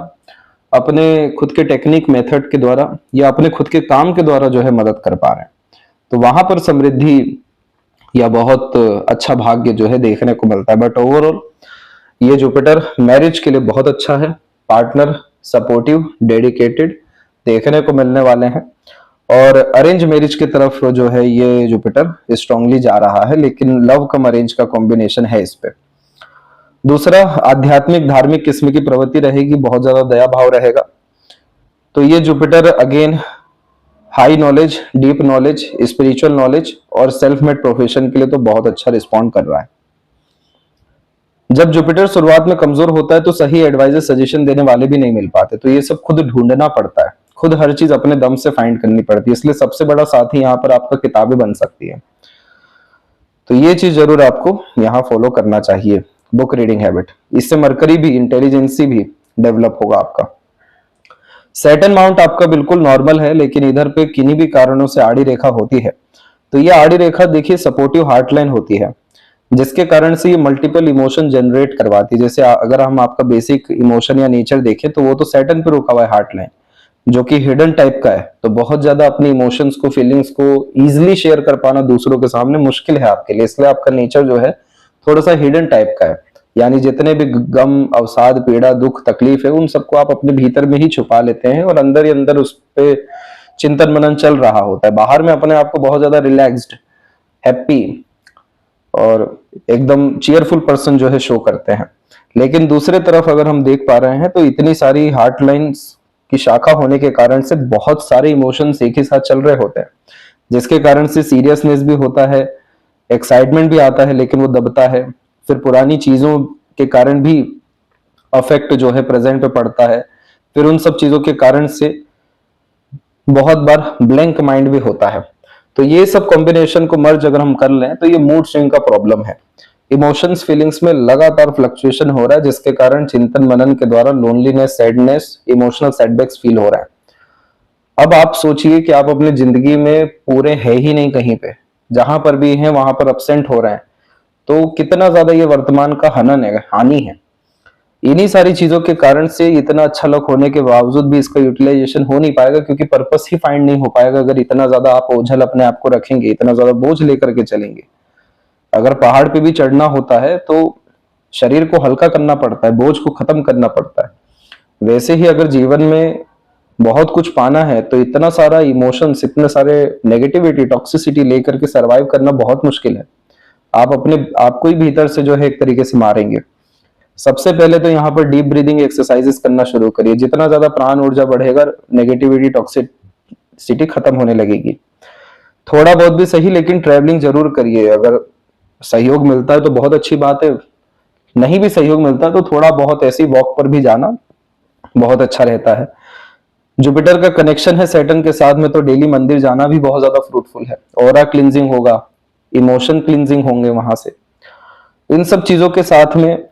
अपने खुद के टेक्निक मेथड के द्वारा या अपने खुद के काम के द्वारा जो है मदद कर पा रहे हैं, तो वहां पर समृद्धि या बहुत अच्छा भाग्य जो है देखने को मिलता है। बट ओवरऑल ये जुपिटर मैरिज के लिए बहुत अच्छा है, पार्टनर सपोर्टिव, डेडिकेटेड देखने को मिलने वाले हैं, और अरेंज मैरिज की तरफ जो है ये जुपिटर स्ट्रांगली जा रहा है, लेकिन लव कम अरेंज का कॉम्बिनेशन है इस पे। दूसरा, आध्यात्मिक धार्मिक किस्म की प्रवृत्ति रहेगी, बहुत ज्यादा दया भाव रहेगा, तो ये Jupiter again high knowledge, deep knowledge, spiritual knowledge और सेल्फ मेड प्रोफेशन के लिए तो बहुत अच्छा रिस्पॉन्ड कर रहा है। जब जुपिटर शुरुआत में कमजोर होता है तो सही एडवाइजर सजेशन देने वाले भी नहीं मिल पाते, तो ये सब खुद ढूंढना पड़ता है, खुद हर चीज अपने दम से फाइंड करनी पड़ती है, इसलिए सबसे बड़ा साथी यहाँ पर आपका किताबें बन सकती है। तो ये चीज जरूर आपको यहाँ फॉलो करना चाहिए, बुक रीडिंग हैबिट, इससे मरकरी भी, इंटेलिजेंसी भी डेवलप होगा आपका। सैटर्न माउंट आपका बिल्कुल नॉर्मल है, लेकिन इधर पे किन्हीं भी कारणों से आड़ी रेखा होती है, तो ये आड़ी रेखा देखिए सपोर्टिव हार्ट लाइन होती है, जिसके कारण से ये मल्टीपल इमोशन जनरेट करवाती है। जैसे अगर हम आपका बेसिक इमोशन या नेचर देखें तो वो तो सैटर्न पे रुका हुआ है हार्ट लाइन, जो कि हिडन टाइप का है, तो बहुत ज्यादा अपने इमोशंस को, फीलिंग्स को इजीली शेयर कर पाना दूसरों के सामने मुश्किल है आपके लिए, इसलिए आपका नेचर जो है थोड़ा सा हिडन टाइप का है, यानी जितने भी गम, अवसाद, पीड़ा, दुख, तकलीफ है उन सबको आप अपने भीतर में ही छुपा लेते हैं, और अंदर ही अंदर उस पे चिंतन मनन चल रहा होता है। बाहर में अपने आप को बहुत ज्यादा रिलैक्स्ड, हैप्पी और एकदम चीयरफुल पर्सन जो है शो करते हैं, लेकिन दूसरे तरफ अगर हम देख पा रहे हैं तो इतनी सारी हार्ट लाइन्स की शाखा होने के कारण से बहुत सारे इमोशंस एक ही साथ चल रहे होते हैं, जिसके कारण से सीरियसनेस भी होता है, एक्साइटमेंट भी आता है, लेकिन वो दबता है, फिर पुरानी चीजों के कारण भी अफेक्ट जो है प्रेजेंट पे पड़ता है, फिर उन सब चीजों के कारण से बहुत बार ब्लैंक माइंड भी होता है। तो ये सब कॉम्बिनेशन को मर्ज अगर हम कर लें तो ये मूड स्विंग का प्रॉब्लम है, इमोशंस, फीलिंग्स में लगातार फ्लक्चुएशन हो रहा है, जिसके कारण चिंतन मनन के द्वारा loneliness, sadness, emotional setbacks feel हो रहा है। अब आप सोचिए कि आप अपनी जिंदगी में पूरे है ही नहीं, कहीं पे जहां पर भी हैं वहां पर अपसेंट हो रहे हैं, तो कितना ज्यादा ये वर्तमान का हनन है, हानि है। इन्हीं सारी चीजों के कारण से इतना अच्छा लक होने के बावजूद भी इसका यूटिलाइजेशन हो नहीं पाएगा, क्योंकि पर्पस ही फाइंड नहीं हो पाएगा अगर इतना ज्यादा आप ओझल अपने आप को रखेंगे, इतना ज्यादा बोझ लेकर के चलेंगे। अगर पहाड़ पे भी चढ़ना होता है तो शरीर को हल्का करना पड़ता है, बोझ को खत्म करना पड़ता है। वैसे ही अगर जीवन में बहुत कुछ पाना है तो इतना सारा इमोशंस, इतने सारे नेगेटिविटी, टॉक्सिसिटी लेकर के सरवाइव करना बहुत मुश्किल है। आप अपने आपको ही भीतर से जो है एक तरीके से मारेंगे। सबसे पहले तो यहाँ पर डीप ब्रीदिंग एक्सरसाइजेस करना शुरू करिए, जितना ज्यादा प्राण ऊर्जा बढ़ेगा नेगेटिविटी, टॉक्सिसिटी खत्म होने लगेगी। थोड़ा बहुत भी सही, लेकिन ट्रैवलिंग जरूर करिए। अगर सहयोग मिलता है तो बहुत अच्छी बात है, नहीं भी सहयोग मिलता तो थोड़ा बहुत ऐसी वॉक पर भी जाना बहुत अच्छा रहता है। जुपिटर का कनेक्शन है सैटर्न के साथ में, तो डेली मंदिर जाना भी बहुत ज्यादा फ्रूटफुल है। ऑरा क्लिंजिंग होगा, इमोशन क्लिंजिंग होंगे वहां से। इन सब चीजों के साथ में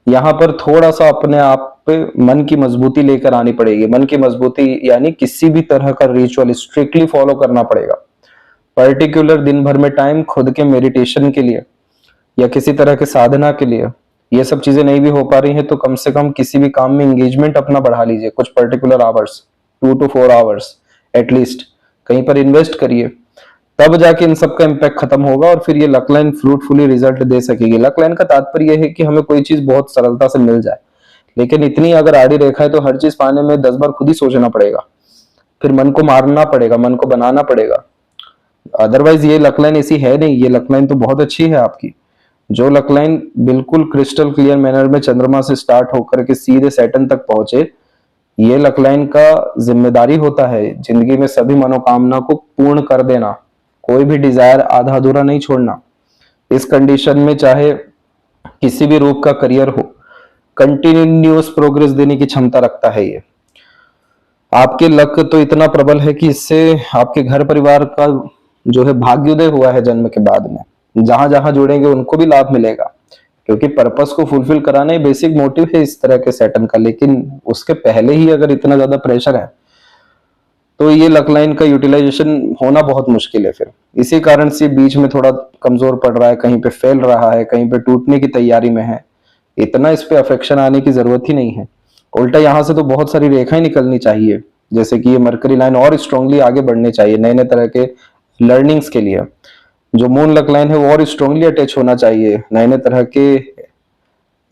यहाँ पर थोड़ा सा अपने आप पे मन की मजबूती लेकर आनी पड़ेगी। मन की मजबूती यानी किसी भी तरह का रिचुअल स्ट्रिक्टली फॉलो करना पड़ेगा। पर्टिकुलर दिन भर में टाइम खुद के मेडिटेशन के लिए या किसी तरह के साधना के लिए, ये सब चीजें नहीं भी हो पा रही हैं तो कम से कम किसी भी काम में एंगेजमेंट अपना बढ़ा लीजिए। कुछ particular hours, 2 to 4 hours at least कहीं पर इन्वेस्ट करिए, तब जाके इन सब का इम्पैक्ट खत्म होगा और फिर ये लक लाइन फ्रूटफुली रिजल्ट दे सकेगी। लक लाइन का तात्पर्य है कि हमें कोई चीज बहुत सरलता से मिल जाए, लेकिन इतनी अगर आड़ी रेखा है तो हर चीज पाने में 10 बार खुद ही सोचना पड़ेगा, फिर मन को मारना पड़ेगा, मन को बनाना पड़ेगा। अदरवाइज ये लक लाइन ऐसी है नहीं। ये लक लाइन तो बहुत अच्छी है आपकी। जो लक लाइन बिल्कुल क्रिस्टल क्लियर मैनर में चंद्रमा से स्टार्ट होकर के सीधे सैटर्न तक पहुंचे, ये लक लाइन का जिम्मेदारी होता है जिंदगी में सभी मनोकामना को पूर्ण कर देना, कोई भी डिजायर आधा अधूरा नहीं छोड़ना। इस कंडीशन में चाहे किसी भी रूप का करियर हो, कंटिन्यूअस प्रोग्रेस देने की क्षमता रखता है ये। आपके लक तो इतना प्रबल है कि इससे आपके घर परिवार का जो है भाग्योदय हुआ है जन्म के बाद में। जहां जहां जुड़ेंगे उनको भी लाभ मिलेगा, क्योंकि पर्पस को फुलफिल कराना ही बेसिक मोटिव है इस तरह के सैटर्न का। लेकिन उसके पहले ही अगर इतना ज्यादा प्रेशर है तो ये लक लाइन का यूटिलाइजेशन होना बहुत मुश्किल है। फिर इसी कारण से बीच में थोड़ा कमजोर पड़ रहा है, कहीं पे फेल रहा है, कहीं पे टूटने की तैयारी में है। इतना इस पे अफेक्शन आने की जरूरत ही नहीं है। उल्टा यहाँ से तो बहुत सारी रेखाएं निकलनी चाहिए, जैसे कि ये मरकरी लाइन और स्ट्रांगली आगे बढ़नी चाहिए नए नए तरह के लर्निंग्स के लिए। जो मून लक लाइन है वो और स्ट्रांगली अटैच होना चाहिए नए नए तरह के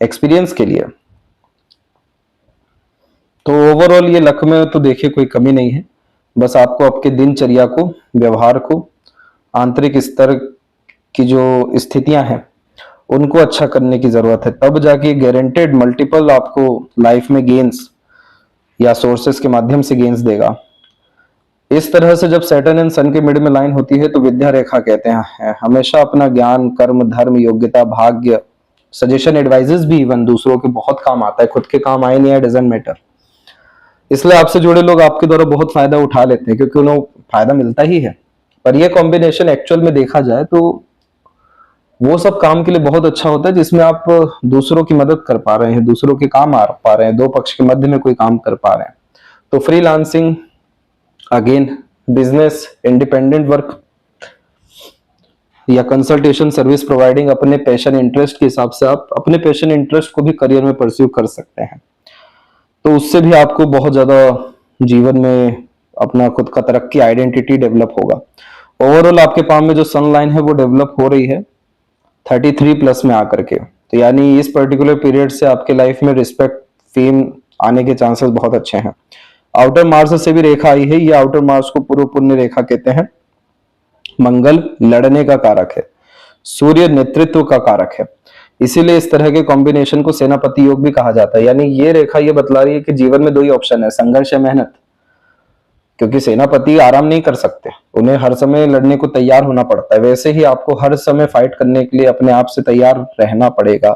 एक्सपीरियंस के लिए। तो ओवरऑल ये लक में तो देखिए कोई कमी नहीं है, बस आपको आपके दिनचर्या को, व्यवहार को, आंतरिक स्तर की जो स्थितियां हैं उनको अच्छा करने की जरूरत है। तब जाके गारंटेड मल्टीपल आपको लाइफ में गेन्स या सोर्सेस के माध्यम से गेन्स देगा। इस तरह से जब सैटर्न एंड सन के मिड में लाइन होती है तो विद्या रेखा कहते हैं। हमेशा अपना ज्ञान, कर्म, धर्म, योग्यता, भाग्य, सजेशन, एडवाइजेस भी इवन दूसरों के बहुत काम आता है। खुद के काम आए नहीं आए डजंट मैटर। इसलिए आपसे जुड़े लोग आपके द्वारा बहुत फायदा उठा लेते हैं, क्योंकि उन्हें फायदा मिलता ही है। पर यह कॉम्बिनेशन एक्चुअल में देखा जाए तो वो सब काम के लिए बहुत अच्छा होता है जिसमें आप दूसरों की मदद कर पा रहे हैं, दूसरों के काम आ पा रहे हैं, दो पक्ष के मध्य में कोई काम कर पा रहे हैं। तो freelancing, again business, independent work या कंसल्टेशन सर्विस प्रोवाइडिंग, अपने पैशन इंटरेस्ट के हिसाब से आप अपने पैशन इंटरेस्ट को भी करियर में परस्यू कर सकते हैं। तो उससे भी आपको बहुत ज्यादा जीवन में अपना खुद का तरक्की, आइडेंटिटी डेवलप होगा। ओवरऑल आपके पाम में जो सन लाइन है वो डेवलप हो रही है 33+ में आकर के। तो यानी इस पर्टिकुलर पीरियड से आपके लाइफ में रिस्पेक्ट, फेम आने के चांसेस बहुत अच्छे हैं। आउटर मार्स से भी रेखा आई है। ये आउटर मार्स को पूर्व पुण्य रेखा कहते हैं। मंगल लड़ने का कारक है, सूर्य नेतृत्व का कारक है, इसीलिए इस तरह के कॉम्बिनेशन को सेनापति योग भी कहा जाता है। यानी ये रेखा ये बतला रही है कि जीवन में दो ही ऑप्शन है, संघर्ष या मेहनत। क्योंकि सेनापति आराम नहीं कर सकते, उन्हें हर समय लड़ने को तैयार होना पड़ता है। वैसे ही आपको हर समय फाइट करने के लिए अपने आप से तैयार रहना पड़ेगा।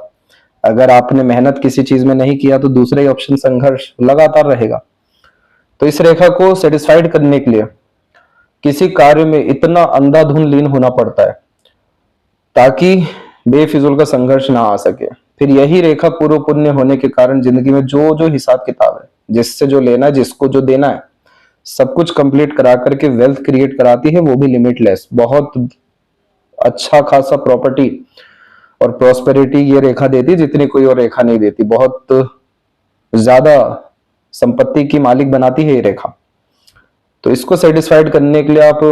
अगर आपने मेहनत किसी चीज में नहीं किया तो दूसरा ही ऑप्शन संघर्ष लगातार रहेगा। तो इस रेखा को सेटिस्फाइड करने के लिए किसी कार्य में इतना अंधाधुंध लीन होना पड़ता है ताकि बेफिजूल का संघर्ष ना आ सके। फिर यही रेखा पूर्व पुण्य होने के कारण जिंदगी में जो जो हिसाब किताब है, जिससे जो लेना है, जिसको जो देना है, सब कुछ कंप्लीट करा करके वेल्थ क्रिएट कराती है, वो भी लिमिटलेस। बहुत अच्छा खासा प्रॉपर्टी और प्रॉस्पेरिटी ये रेखा देती है जितनी कोई और रेखा नहीं देती। बहुत ज्यादा संपत्ति की मालिक बनाती है ये रेखा। तो इसको सेटिस्फाइड करने के लिए आप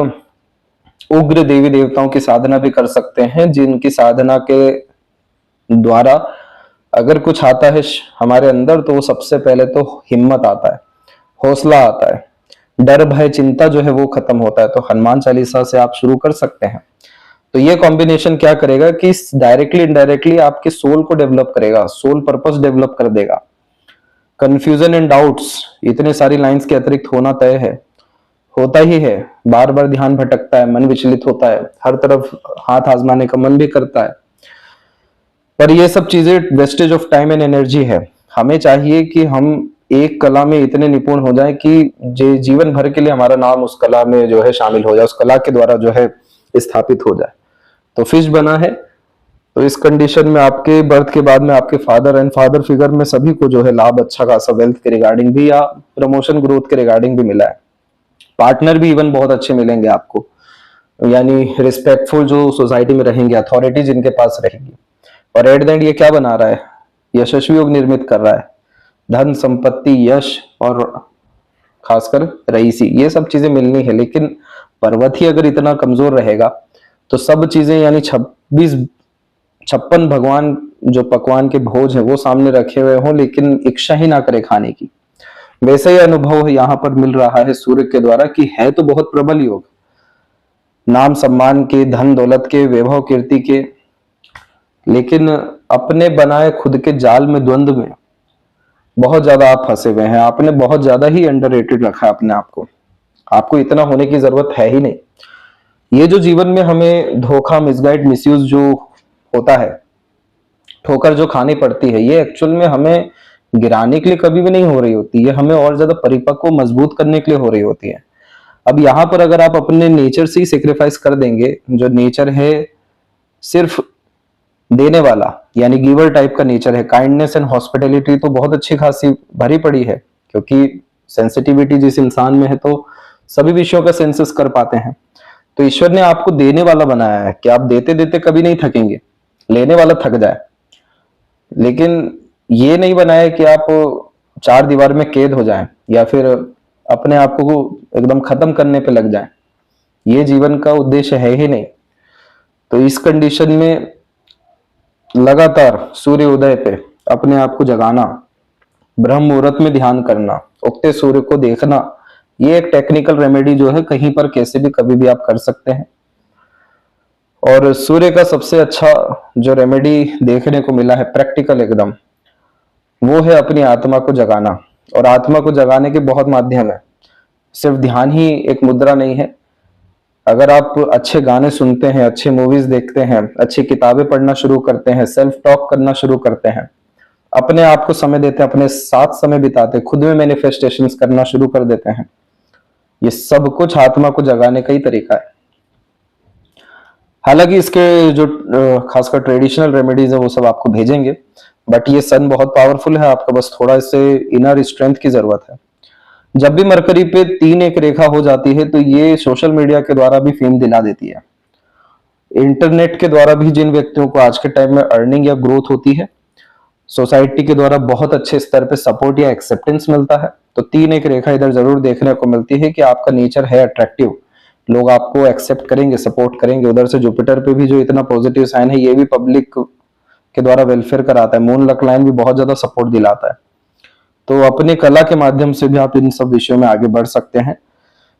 उग्र देवी देवताओं की साधना भी कर सकते हैं, जिनकी साधना के द्वारा अगर कुछ आता है हमारे अंदर तो वो सबसे पहले तो हिम्मत आता है, हौसला आता है, डर भय चिंता जो है वो खत्म होता है। तो हनुमान चालीसा से आप शुरू कर सकते हैं। तो ये कॉम्बिनेशन क्या करेगा कि डायरेक्टली इनडायरेक्टली आपके सोल को डेवलप करेगा, सोल पर्पस डेवलप कर देगा। कंफ्यूजन एंड डाउट्स इतने सारी लाइंस के अतिरिक्त होना तय है, होता ही है। बार बार ध्यान भटकता है, मन विचलित होता है, हर तरफ हाथ आजमाने का मन भी करता है। पर ये सब चीजें wastage of time and energy है। हमें चाहिए कि हम एक कला में इतने निपुण हो जाए कि जीवन भर के लिए हमारा नाम उस कला में जो है शामिल हो जाए, उस कला के द्वारा जो है स्थापित हो जाए। तो फिश बना है तो इस कंडीशन में आपके बर्थ के बाद में आपके फादर एंड फादर फिगर में सभी को जो है लाभ अच्छा खासा वेल्थ के रिगार्डिंग भी या प्रमोशन ग्रोथ के रिगार्डिंग भी मिला है। पार्टनर भी इवन बहुत अच्छे मिलेंगे आपको, यानी रिस्पेक्टफुल जो सोसाइटी में रहेंगे, अथॉरिटी जिनके पास रहेगी। और एट द एंड ये क्या बना रहा है, यशस्वी योग निर्मित कर रहा है, धन संपत्ति यश और खासकर रईसी, ये सब चीजें मिलनी है। लेकिन पर्वत ही अगर इतना कमजोर रहेगा तो सब चीजें यानी 56 भगवान जो पकवान के भोज है वो सामने रखे हुए हों लेकिन इच्छा ही ना करे खाने की, वैसे ही अनुभव यहाँ पर मिल रहा है सूर्य के द्वारा कि है तो बहुत प्रबल योग, नाम सम्मान के, धन दौलत के, वैभव कीर्ति के, लेकिन अपने बनाए खुद के जाल में, द्वंद्व में बहुत ज्यादा आप फंसे हुए हैं। आपने बहुत ज्यादा ही अंडररेटेड रखा है अपने आप को, आपको इतना होने की जरूरत है ही नहीं। ये जो जीवन में हमें धोखा, मिसगाइड, मिसयूज जो होता है, ठोकर जो खानी पड़ती है, ये एक्चुअल में हमें गिराने के लिए कभी भी नहीं हो रही होती, ये हमें और ज्यादा परिपक्व, मजबूत करने के लिए हो रही होती है। अब यहाँ पर अगर आप अपने नेचर से ही सेक्रीफाइस कर देंगे, जो नेचर है सिर्फ देने वाला यानी गिवर टाइप का नेचर है, काइंडनेस एंड हॉस्पिटैलिटी तो बहुत अच्छी खासी भरी पड़ी है, क्योंकि सेंसिटिविटी जिस इंसान में है तो सभी विषयों का सेंसस कर पाते हैं। तो ईश्वर ने आपको देने वाला बनाया है कि आप देते देते कभी नहीं थकेंगे, लेने वाला थक जाए, लेकिन ये नहीं बनाया कि आप चार दीवार में कैद हो जाएं या फिर अपने आप को एकदम खत्म करने पे लग जाएं। ये जीवन का उद्देश्य है ही नहीं। तो इस कंडीशन में लगातार सूर्य उदय पे अपने आप को जगाना, ब्रह्म मुहूर्त में ध्यान करना, उगते सूर्य को देखना, ये एक टेक्निकल रेमेडी जो है कहीं पर कैसे भी कभी भी आप कर सकते हैं। और सूर्य का सबसे अच्छा जो रेमेडी देखने को मिला है प्रैक्टिकल एकदम, वो है अपनी आत्मा को जगाना। और आत्मा को जगाने के बहुत माध्यम है, सिर्फ ध्यान ही एक मुद्रा नहीं है। अगर आप अच्छे गाने सुनते हैं, अच्छे मूवीज देखते हैं, अच्छी किताबें पढ़ना शुरू करते हैं, सेल्फ टॉक करना शुरू करते हैं, अपने आप को समय देते हैं, अपने साथ समय बिताते हैं, खुद में मैनिफेस्टेशंस करना शुरू कर देते हैं, ये सब कुछ आत्मा को जगाने का ही तरीका है। हालांकि इसके जो खासकर ट्रेडिशनल रेमेडीज है वो सब आपको भेजेंगे, बट ये सन बहुत पावरफुल है, आपका बस थोड़ा इससे इनर स्ट्रेंथ की जरूरत है। जब भी मरकरी पे 3 एक रेखा हो जाती है तो ये सोशल मीडिया के द्वारा भी फेम दिला देती है। इंटरनेट के द्वारा भी जिन व्यक्तियों को आज के टाइम में अर्निंग या ग्रोथ होती है, सोसाइटी के द्वारा बहुत अच्छे स्तर पे सपोर्ट या एक्सेप्टेंस मिलता है, तो 3 एक रेखा इधर जरूर देखने को मिलती है कि आपका नेचर है अट्रैक्टिव, लोग आपको एक्सेप्ट करेंगे, सपोर्ट करेंगे। उधर से जुपिटर पे भी जो इतना पॉजिटिव साइन है, ये भी पब्लिक के द्वारा वेलफेयर कराता है। मून लक लाइन भी बहुत ज्यादा सपोर्ट दिलाता है। तो अपनी कला के माध्यम से भी आप इन सब विषयों में आगे बढ़ सकते हैं।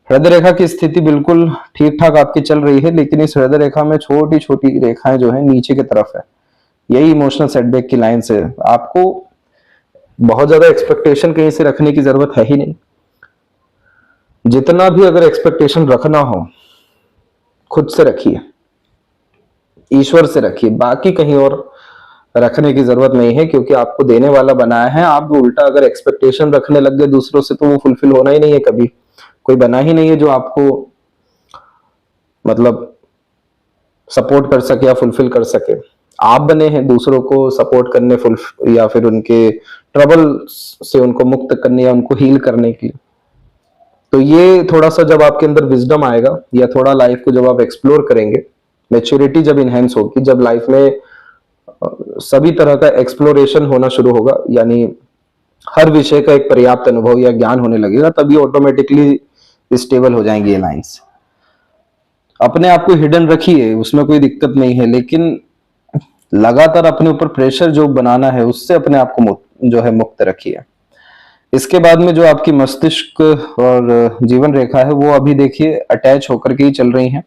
हृदय रेखा की स्थिति बिल्कुल ठीक ठाक आपकी चल रही है, लेकिन इस हृदय रेखा में छोटी छोटी रेखाएं जो है नीचे की तरफ है, यही इमोशनल सेटबैक की लाइन से। आपको बहुत ज्यादा एक्सपेक्टेशन कहीं से रखने की जरूरत है ही नहीं। जितना भी अगर एक्सपेक्टेशन रखना हो, खुद से रखिए, ईश्वर से रखिए, बाकी कहीं और रखने की जरूरत नहीं है, क्योंकि आपको देने वाला बनाया है। आप उल्टा अगर एक्सपेक्टेशन रखने लग गए दूसरों से तो वो फुलफिल होना ही नहीं है, कभी कोई बना ही नहीं है जो आपको मतलब सपोर्ट कर सके या फुलफिल कर सके। आप बने हैं दूसरों को सपोर्ट करने, या फिर उनके ट्रबल से उनको मुक्त करने या उनको हील करने के लिए। तो ये थोड़ा सा जब आपके अंदर विजडम आएगा या थोड़ा लाइफ को जब आप एक्सप्लोर करेंगे, मैच्योरिटी जब इनहेंस होगी, जब लाइफ में सभी तरह का एक्सप्लोरेशन होना शुरू होगा, यानी हर विषय का एक पर्याप्त अनुभव या ज्ञान होने लगेगा, तभी ऑटोमेटिकली स्टेबल हो जाएंगी ये लाइंस। अपने आप को हिडन रखिए, उसमें कोई दिक्कत नहीं है, लेकिन लगातार अपने ऊपर प्रेशर जो बनाना है उससे अपने आप को जो है मुक्त रखिए। इसके बाद में जो आपकी मस्तिष्क और जीवन रेखा है वो अभी देखिए अटैच होकर के ही चल रही है,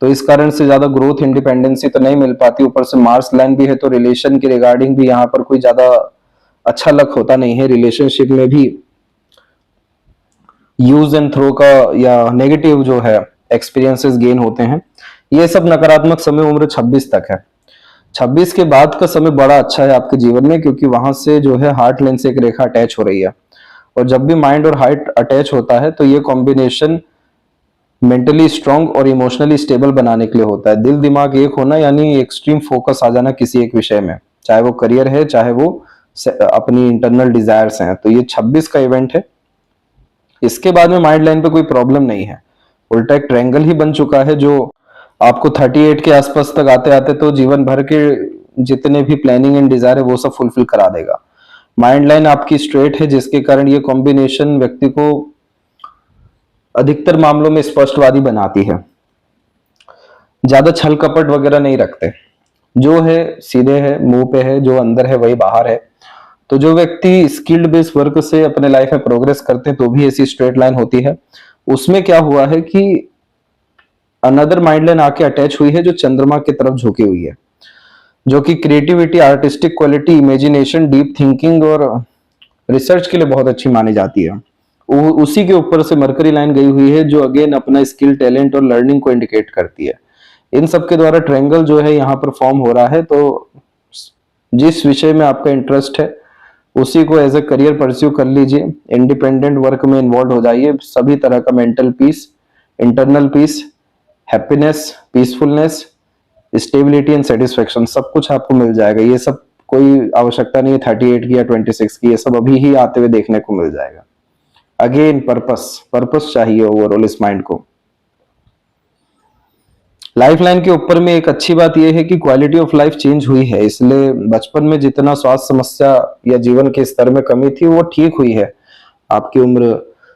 तो इस कारण से ज्यादा ग्रोथ, इंडिपेंडेंसी तो नहीं मिल पाती। ऊपर से मार्स लाइन भी है, तो रिलेशन के रिगार्डिंग भी यहाँ पर कोई ज्यादा अच्छा लक होता नहीं है। रिलेशनशिप में भी यूज एंड थ्रो का या नेगेटिव जो है एक्सपीरियंसेस गेन होते हैं। ये सब नकारात्मक समय उम्र 26 तक है। 26 के बाद का समय बड़ा अच्छा है आपके जीवन में, क्योंकि वहां से जो है हार्ट लाइन से एक रेखा अटैच हो रही है, और जब भी माइंड और हार्ट अटैच होता है तो ये कॉम्बिनेशन मेंटली स्ट्रांग और इमोशनली स्टेबल बनाने के लिए होता है। दिल दिमाग एक होना यानी एक्सट्रीम फोकस आ जाना किसी एक विषय में, चाहे वो करियर है, चाहे वो अपनी इंटरनल डिजायर्स हैं। तो ये 26 का इवेंट है। इसके बाद में माइंड लाइन पे कोई प्रॉब्लम नहीं है, उल्टा एक ट्रायंगल ही बन चुका है जो आपको 38 के आसपास तक आते आते तो जीवन भर के जितने भी प्लानिंग एंड डिजायर है वो सब फुलफिल करा देगा। माइंड लाइन आपकी स्ट्रेट है, जिसके कारण ये कॉम्बिनेशन व्यक्ति को अधिकतर मामलों में स्पष्टवादी बनाती है। ज्यादा छल कपट वगैरह नहीं रखते, जो है सीधे है, मुंह पे है, जो अंदर है वही बाहर है। तो जो व्यक्ति स्किल्ड बेस्ड वर्क से अपने लाइफ में प्रोग्रेस करते हैं तो भी ऐसी स्ट्रेट लाइन होती है। उसमें क्या हुआ है कि अनदर माइंड लाइन आके अटैच हुई है जो चंद्रमा की तरफ झुकी हुई है, जो कि creativity, artistic quality, imagination, deep thinking और रिसर्च के लिए बहुत अच्छी मानी जाती है। उसी के ऊपर से मरकरी लाइन गई हुई है जो अगेन अपना स्किल, टैलेंट और लर्निंग को इंडिकेट करती है। इन सब के द्वारा ट्रायंगल जो है यहाँ पर फॉर्म हो रहा है। तो जिस विषय में आपका इंटरेस्ट है उसी को एज ए करियर परस्यू कर लीजिए, इंडिपेंडेंट वर्क में इन्वॉल्व हो जाइए। सभी तरह का mental peace, internal peace, happiness, peacefulness, stability and satisfaction सब कुछ आपको मिल जाएगा। ये सब कोई आवश्यकता नहीं है 38 की या 26 की, ये सब अभी ही आते हुए देखने को मिल जाएगा। अगेन पर्पस चाहिए ओवरऑल इस माइंड को। लाइफ लाइन के ऊपर में एक अच्छी बात यह है कि क्वालिटी ऑफ लाइफ चेंज हुई है, इसलिए बचपन में जितना स्वास्थ्य समस्या या जीवन के स्तर में कमी थी वो ठीक हुई है। आपकी उम्र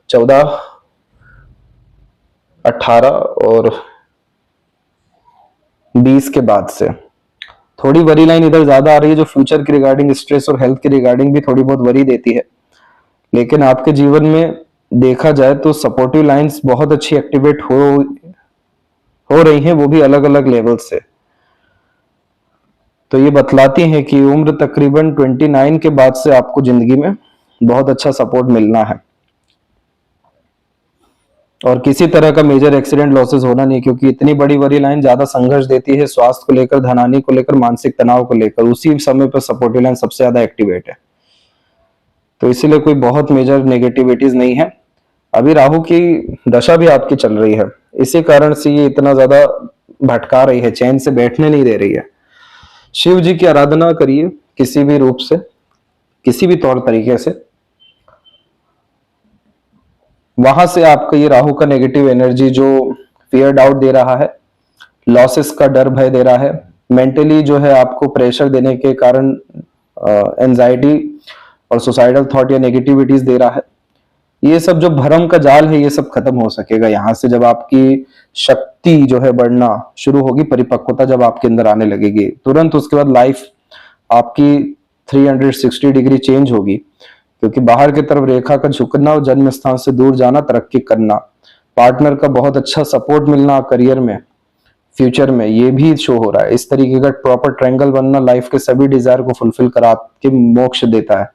14, 18 और 20 के बाद से थोड़ी वरी लाइन इधर ज्यादा आ रही है, जो फ्यूचर के रिगार्डिंग, स्ट्रेस और हेल्थ के रिगार्डिंग भी थोड़ी बहुत वरी देती है। लेकिन आपके जीवन में देखा जाए तो सपोर्टिव लाइंस बहुत अच्छी एक्टिवेट हो रही हैं, वो भी अलग अलग लेवल से। तो ये बतलाती हैं कि उम्र तकरीबन 29 के बाद से आपको जिंदगी में बहुत अच्छा सपोर्ट मिलना है और किसी तरह का मेजर एक्सीडेंट, लॉसेस होना नहीं, क्योंकि इतनी बड़ी बड़ी लाइन ज्यादा संघर्ष देती है स्वास्थ्य को लेकर, धनानी को लेकर, मानसिक तनाव को लेकर। उसी समय पर सपोर्टिव लाइन सबसे ज्यादा एक्टिवेट है। तो इसीलिए कोई बहुत मेजर नेगेटिविटीज नहीं है। अभी राहु की दशा भी आपकी चल रही है, इसी कारण से ये इतना ज्यादा भटका रही है, चैन से बैठने नहीं दे रही है। शिव जी की आराधना करिए किसी भी रूप से, किसी भी तौर तरीके से। वहां से आपका ये राहु का नेगेटिव एनर्जी जो फियर डाउट दे रहा है, लॉसेस का डर भय दे रहा है, मेंटली जो है आपको प्रेशर देने के कारण एंजाइटी और सुसाइडल थॉट या नेगेटिविटीज दे रहा है, ये सब जो भ्रम का जाल है ये सब खत्म हो सकेगा यहां से, जब आपकी शक्ति जो है बढ़ना शुरू होगी, परिपक्वता जब आपके अंदर आने लगेगी, तुरंत उसके बाद लाइफ आपकी 360 डिग्री चेंज होगी। क्योंकि बाहर की तरफ रेखा का झुकना और जन्म स्थान से दूर जाना, तरक्की करना, पार्टनर का बहुत अच्छा सपोर्ट मिलना करियर में, फ्यूचर में, ये भी शो हो रहा है। इस तरीके का प्रॉपर ट्रायंगल बनना लाइफ के सभी डिजायर को फुलफिल करा के मोक्ष देता है।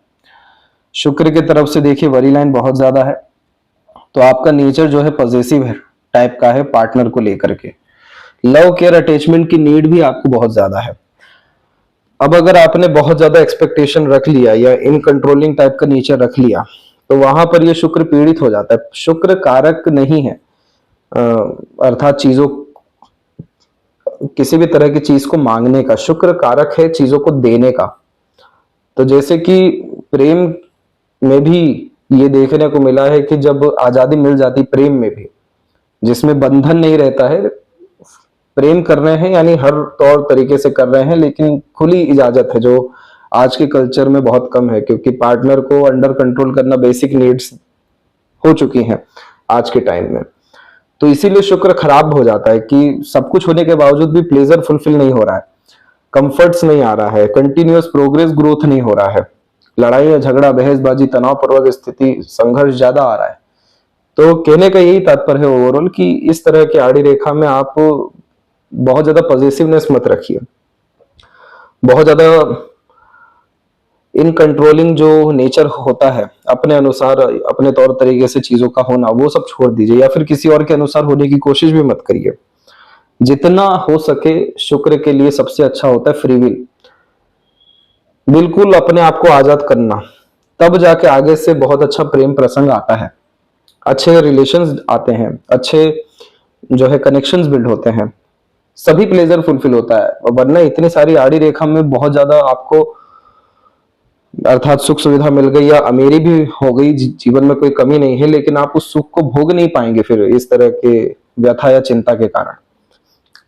शुक्र की तरफ से देखिए वरी लाइन बहुत ज्यादा है, तो आपका नेचर जो है पॉजिटिव है टाइप का है पार्टनर को लेकर के। लव केयर अटैचमेंट की नीड भी आपको बहुत ज्यादा है। अब अगर आपने बहुत ज्यादा एक्सपेक्टेशन रख लिया या इन कंट्रोलिंग टाइप का नेचर रख लिया तो वहां पर ये शुक्र पीड़ित हो जाता है। शुक्र कारक नहीं है, अर्थात चीजों, किसी भी तरह की चीज को मांगने का। शुक्र कारक है चीजों को देने का। तो जैसे कि प्रेम में भी ये देखने को मिला है कि जब आजादी मिल जाती प्रेम में भी, जिसमें बंधन नहीं रहता है, प्रेम कर रहे हैं यानी हर तौर तरीके से कर रहे हैं, लेकिन खुली इजाजत है, जो आज के कल्चर में बहुत कम है, क्योंकि पार्टनर को अंडर कंट्रोल करना बेसिक नीड्स हो चुकी हैं आज के टाइम में। तो इसीलिए शुक्र खराब हो जाता है कि सब कुछ होने के बावजूद भी प्लेजर फुलफिल नहीं हो रहा है, कंफर्ट्स नहीं आ रहा है, कंटिन्यूअस प्रोग्रेस, ग्रोथ नहीं हो रहा है, लड़ाई झगड़ा, बहसबाजी, तनावपूर्वक स्थिति, संघर्ष ज्यादा आ रहा है। तो कहने का यही तात्पर्य है ओवरऑल कि इस तरह की आड़ी रेखा में आप बहुत ज्यादा पॉजिटिवनेस मत रखिए, बहुत ज्यादा इन कंट्रोलिंग जो नेचर होता है, अपने अनुसार, अपने तौर तरीके से चीजों का होना, वो सब छोड़ दीजिए, या फिर किसी और के अनुसार होने की कोशिश भी मत करिए। जितना हो सके शुक्र के लिए सबसे अच्छा होता है फ्री विल, बिल्कुल अपने आप को आजाद करना, तब जाके आगे से बहुत अच्छा प्रेम प्रसंग आता है, अच्छे रिलेशंस आते हैं, अच्छे जो है कनेक्शंस बिल्ड होते हैं, सभी प्लेजर फुलफिल होता है। और वरना इतनी सारी आड़ी रेखा में बहुत ज्यादा आपको अर्थात सुख सुविधा मिल गई या अमीरी भी हो गई, जीवन में कोई कमी नहीं है, लेकिन आप उस सुख को भोग नहीं पाएंगे फिर इस तरह के व्यथा या चिंता के कारण।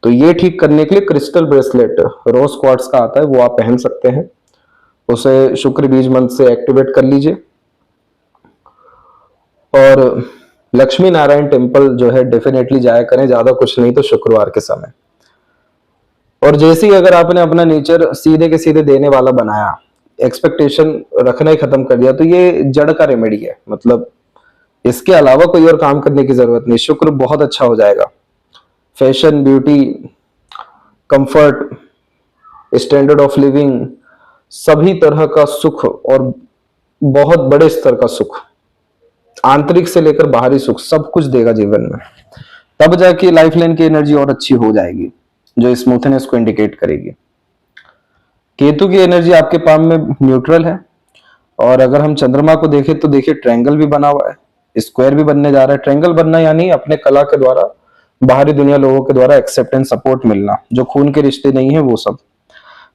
तो ये ठीक करने के लिए क्रिस्टल ब्रेसलेट रोज क्वार्ट्ज का आता है, वो आप पहन सकते हैं। उसे शुक्र बीज मंत्र से एक्टिवेट कर लीजिए। और लक्ष्मी नारायण टेम्पल जो है डेफिनेटली जाया करें, ज्यादा कुछ नहीं तो शुक्रवार के समय। और जैसे ही अगर आपने अपना नेचर सीधे के सीधे देने वाला बनाया, एक्सपेक्टेशन रखना ही खत्म कर दिया, तो ये जड़ का रेमेडी है। मतलब इसके अलावा कोई और काम करने की जरूरत नहीं, शुक्र बहुत अच्छा हो जाएगा। Fashion, beauty, comfort, standard of living, सभी तरह का सुख और बहुत बड़े स्तर का सुख, आंतरिक से लेकर बाहरी सुख, सब कुछ देगा जीवन में। तब जाके लाइफ लाइन की एनर्जी और अच्छी हो जाएगी, जो स्मूथनेस को इंडिकेट करेगी। केतु की एनर्जी आपके पाम में न्यूट्रल है। और अगर हम चंद्रमा को देखें तो देखिए ट्रायंगल भी बना हुआ है, स्क्वायर भी बनने जा रहा है। ट्रायंगल बनना यानी अपने कला के द्वारा बाहरी दुनिया लोगों के द्वारा एक्सेप्टेंस, सपोर्ट मिलना, जो खून के रिश्ते नहीं है वो सब,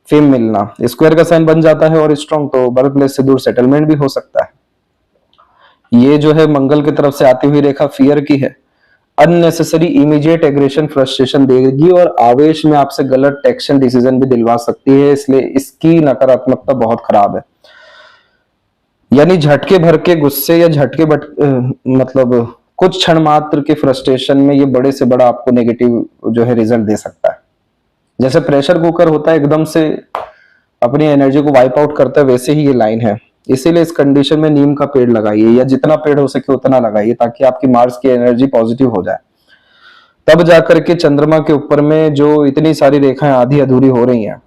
फेम मिलना। स्क्वायर का साइन बन जाता है और स्ट्रॉन्ग, तो बर्थ प्लेस से दूर सेटलमेंट भी हो सकता है। ये जो है मंगल की तरफ से आती हुई रेखा फियर की है, अननेसेसरी इमीडिएट एग्रेशन, फ्रस्ट्रेशन देगी और आवेश में आपसे गलत टेक्शन डिसीजन भी दिलवा सकती है, इसलिए इसकी नकारात्मकता बहुत खराब है। यानी झटके भर के गुस्से या मतलब कुछ क्षण मात्र के फ्रस्ट्रेशन में ये बड़े से बड़ा आपको नेगेटिव जो है रिजल्ट दे सकता है। जैसे प्रेशर कुकर होता है, एकदम से अपनी एनर्जी को वाइप आउट करता है, वैसे ही ये लाइन है। इसीलिए इस कंडीशन में नीम का पेड़ लगाइए, या जितना पेड़ हो सके उतना लगाइए, ताकि आपकी मार्स की एनर्जी पॉजिटिव हो जाए। तब जाकर के चंद्रमा के ऊपर में जो इतनी सारी रेखाएं आधी अधूरी हो रही हैं,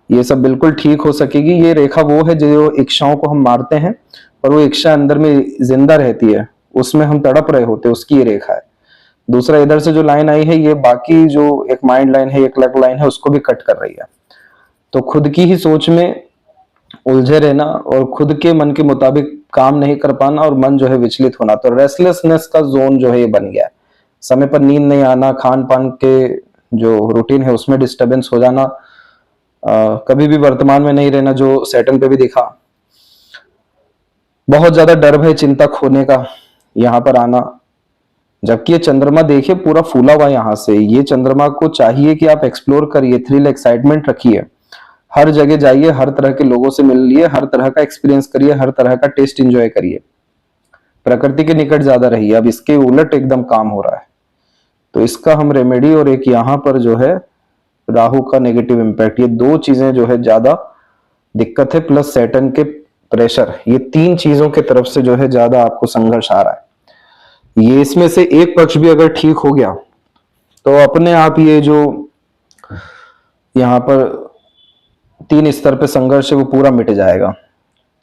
ये सब बिल्कुल ठीक हो सकेगी। ये रेखा वो है जो इच्छाओं को हम मारते हैं और वो इच्छा अंदर में जिंदा रहती है, उसमें हम तड़प रहे होते हैं, उसकी ये रेखा है। दूसरा इधर से जो लाइन आई है, ये बाकी जो एक माइंड लाइन है, एक लक लाइन है, उसको भी कट कर रही है। तो खुद की ही सोच में उलझे रहना और खुद के मन के मुताबिक काम नहीं कर पाना और मन जो है विचलित होना, तो रेस्टलेसनेस का जोन जो है ये बन गया है। समय पर नींद नहीं आना, खान पान के जो रूटीन है उसमें डिस्टरबेंस हो जाना, कभी भी वर्तमान में नहीं रहना, जो सैटर्न पे भी दिखा। बहुत ज्यादा डर भय चिंता खोने का यहाँ पर आना, जबकि ये चंद्रमा देखिए पूरा फूला हुआ यहाँ से। ये चंद्रमा को चाहिए कि आप एक्सप्लोर करिए, थ्रिल, एक्साइटमेंट रखिए, हर जगह जाइए, हर तरह के लोगों से मिलिए, हर तरह का एक्सपीरियंस करिए, हर तरह का टेस्ट एंजॉय करिए, प्रकृति के निकट ज्यादा रहिए। अब इसके उलट एकदम काम हो रहा है, तो इसका हम रेमेडी और एक यहाँ पर जो है राहु का नेगेटिव इंपैक्ट, ये दो चीजें जो है ज्यादा दिक्कत है, प्लस सैटर्न के प्रेशर, ये तीन चीजों के तरफ से जो है ज्यादा आपको संघर्ष आ रहा है। ये इसमें से एक पक्ष भी अगर ठीक हो गया तो अपने आप ये जो यहाँ पर तीन स्तर पे संघर्ष है वो पूरा मिट जाएगा,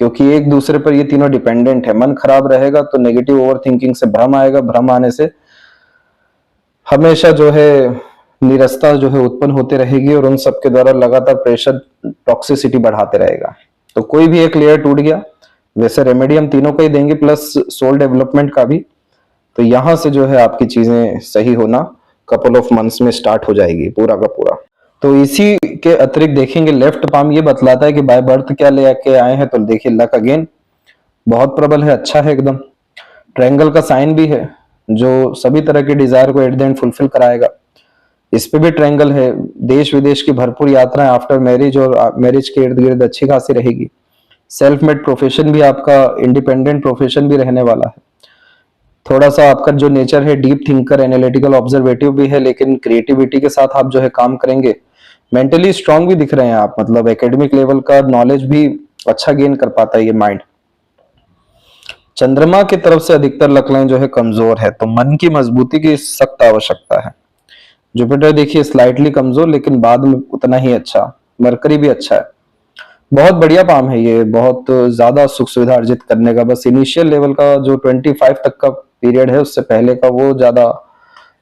क्योंकि एक दूसरे पर ये तीनों डिपेंडेंट है। मन खराब रहेगा तो नेगेटिव ओवर थिंकिंग से भ्रम आएगा, भ्रम आने से हमेशा जो है निरस्ता जो है उत्पन्न होते रहेगी और उन सबके द्वारा लगातार प्रेशर टॉक्सिसिटी बढ़ाते रहेगा। तो कोई भी एक लेयर टूट गया, वैसे रेमेडी हम तीनों का ही देंगे प्लस सोल डेवलपमेंट का भी, तो यहां से जो है आपकी चीजें सही होना कपल ऑफ मंथ्स में स्टार्ट हो जाएगी पूरा का पूरा। तो इसी के अतिरिक्त देखेंगे लेफ्ट पाम ये बतलाता है कि बाय बर्थ क्या लेके आए हैं, तो देखिए लक अगेन बहुत प्रबल है, अच्छा है एकदम। ट्रायंगल का साइन भी है जो सभी तरह के डिजायर को एट द एंड फुलफिल कराएगा। इस पे भी ट्रायंगल है, देश विदेश की भरपूर यात्राएं आफ्टर मैरिज और मैरिज के इर्द गिर्द अच्छी खासी रहेगी। सेल्फ मेड प्रोफेशन भी आपका इंडिपेंडेंट प्रोफेशन भी रहने वाला है। थोड़ा सा आपका जो नेचर है डीप थिंकर, एनालिटिकल, ऑब्जर्वेटिव भी है, लेकिन क्रिएटिविटी के साथ आप जो है काम करेंगे। मेंटली स्ट्रांग भी दिख रहे हैं आप, मतलब एकेडमिक लेवल का नॉलेज भी अच्छा गेन कर पाता है ये माइंड। चंद्रमा की तरफ से अधिकतर लक लाइन जो है कमजोर है, तो मन की मजबूती की सख्त आवश्यकता है। जुपिटर देखिए स्लाइटली कमजोर, लेकिन बाद में उतना ही अच्छा। मरकरी भी अच्छा है, बहुत बढ़िया पाम है ये, बहुत ज्यादा सुख सुविधा अर्जित करने का। बस इनिशियल लेवल का जो 25 तक का पीरियड है, उससे पहले का वो ज्यादा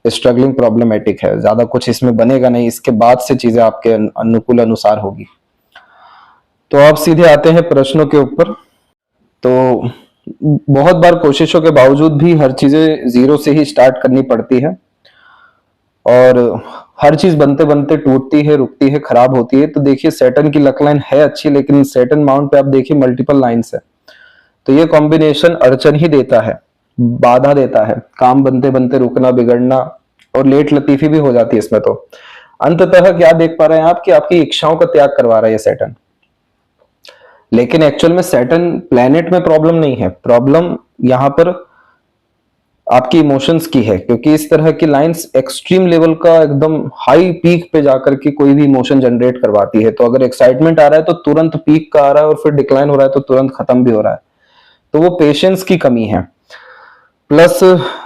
स्ट्रगलिंग प्रॉब्लमेटिक है, ज्यादा कुछ इसमें बनेगा नहीं। इसके बाद से चीजें आपके अनुकूल अनुसार होगी। तो आप सीधे आते हैं प्रश्नों के ऊपर। तो बहुत बार कोशिशों के बावजूद भी हर चीजें जीरो से ही स्टार्ट करनी पड़ती है, और हर चीज बनते बनते टूटती है, रुकती है, खराब होती है। तो देखिए सैटर्न की लक लाइन है अच्छी, लेकिन सैटर्न माउंट पे आप देखिए मल्टीपल लाइंस है, तो ये कॉम्बिनेशन अड़चन ही देता है, बाधा देता है, काम बनते बनते रुकना, बिगड़ना और लेट लतीफी भी हो जाती है इसमें। तो अंततः क्या देख पा रहे हैं आप कि आपकी इच्छाओं का त्याग करवा रहा है ये सैटर्न। लेकिन एक्चुअल में सैटर्न प्लेनेट में प्रॉब्लम नहीं है, प्रॉब्लम यहां पर आपकी इमोशंस की है, क्योंकि इस तरह की लाइंस एक्सट्रीम लेवल का एकदम हाई पीक पे जाकर के कोई भी इमोशन जनरेट करवाती है। तो अगर एक्साइटमेंट आ रहा है तो तुरंत पीक का आ रहा है, और फिर डिक्लाइन हो रहा है तो तुरंत खत्म भी हो रहा है। तो वो पेशेंस की कमी है, प्लस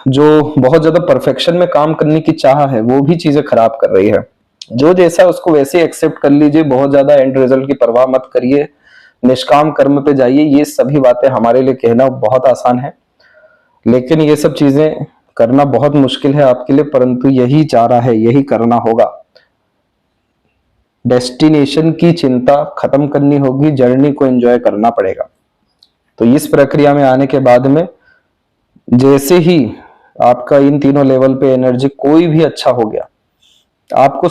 जो बहुत ज्यादा परफेक्शन में काम करने की चाह है वो भी चीजें खराब कर रही है। जो जैसा उसको वैसे एक्सेप्ट कर लीजिए, बहुत ज्यादा एंड रिजल्ट की परवाह मत करिए, निष्काम कर्म पे जाइए। ये सभी बातें हमारे लिए कहना बहुत आसान है, लेकिन ये सब चीजें करना बहुत मुश्किल है आपके लिए, परंतु यही चारा है, यही करना होगा। डेस्टिनेशन की चिंता खत्म करनी होगी, जर्नी को एंजॉय करना पड़ेगा। तो इस प्रक्रिया में आने के बाद में जैसे ही आपका इन तीनों लेवल पे एनर्जी कोई भी अच्छा हो गया, आपको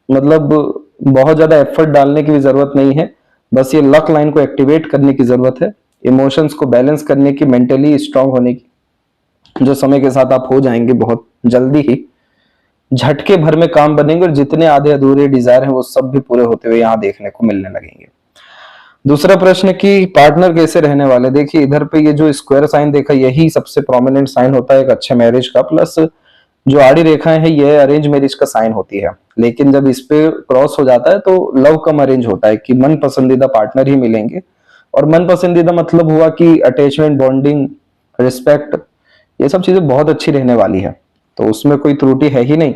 मतलब बहुत ज्यादा एफर्ट डालने की भी जरूरत नहीं है, बस ये लक लाइन को एक्टिवेट करने की जरूरत है, इमोशंस को बैलेंस करने की, मेंटली स्ट्रांग होने की, जो समय के साथ आप हो जाएंगे बहुत जल्दी ही। झटके भर में काम बनेंगे और जितने आधे अधूरे डिजायर हैं वो सब भी पूरे होते हुए यहाँ देखने को मिलने लगेंगे। दूसरा प्रश्न कि पार्टनर कैसे रहने वाले, देखिए इधर पे ये जो स्क्वायर साइन देखा, यही सबसे प्रोमिनेंट साइन होता है एक अच्छे मैरिज का, प्लस जो आड़ी रेखाएं हैं ये अरेंज मैरिज का साइन होती है। लेकिन जब इस पे क्रॉस हो जाता है तो लव कम अरेंज होता है कि मन पसंदीदा पार्टनर ही मिलेंगे। और मन पसंदीदा मतलब हुआ कि अटैचमेंट, बॉन्डिंग, रिस्पेक्ट, ये सब चीजें बहुत अच्छी रहने वाली है, तो उसमें कोई त्रुटि है ही नहीं।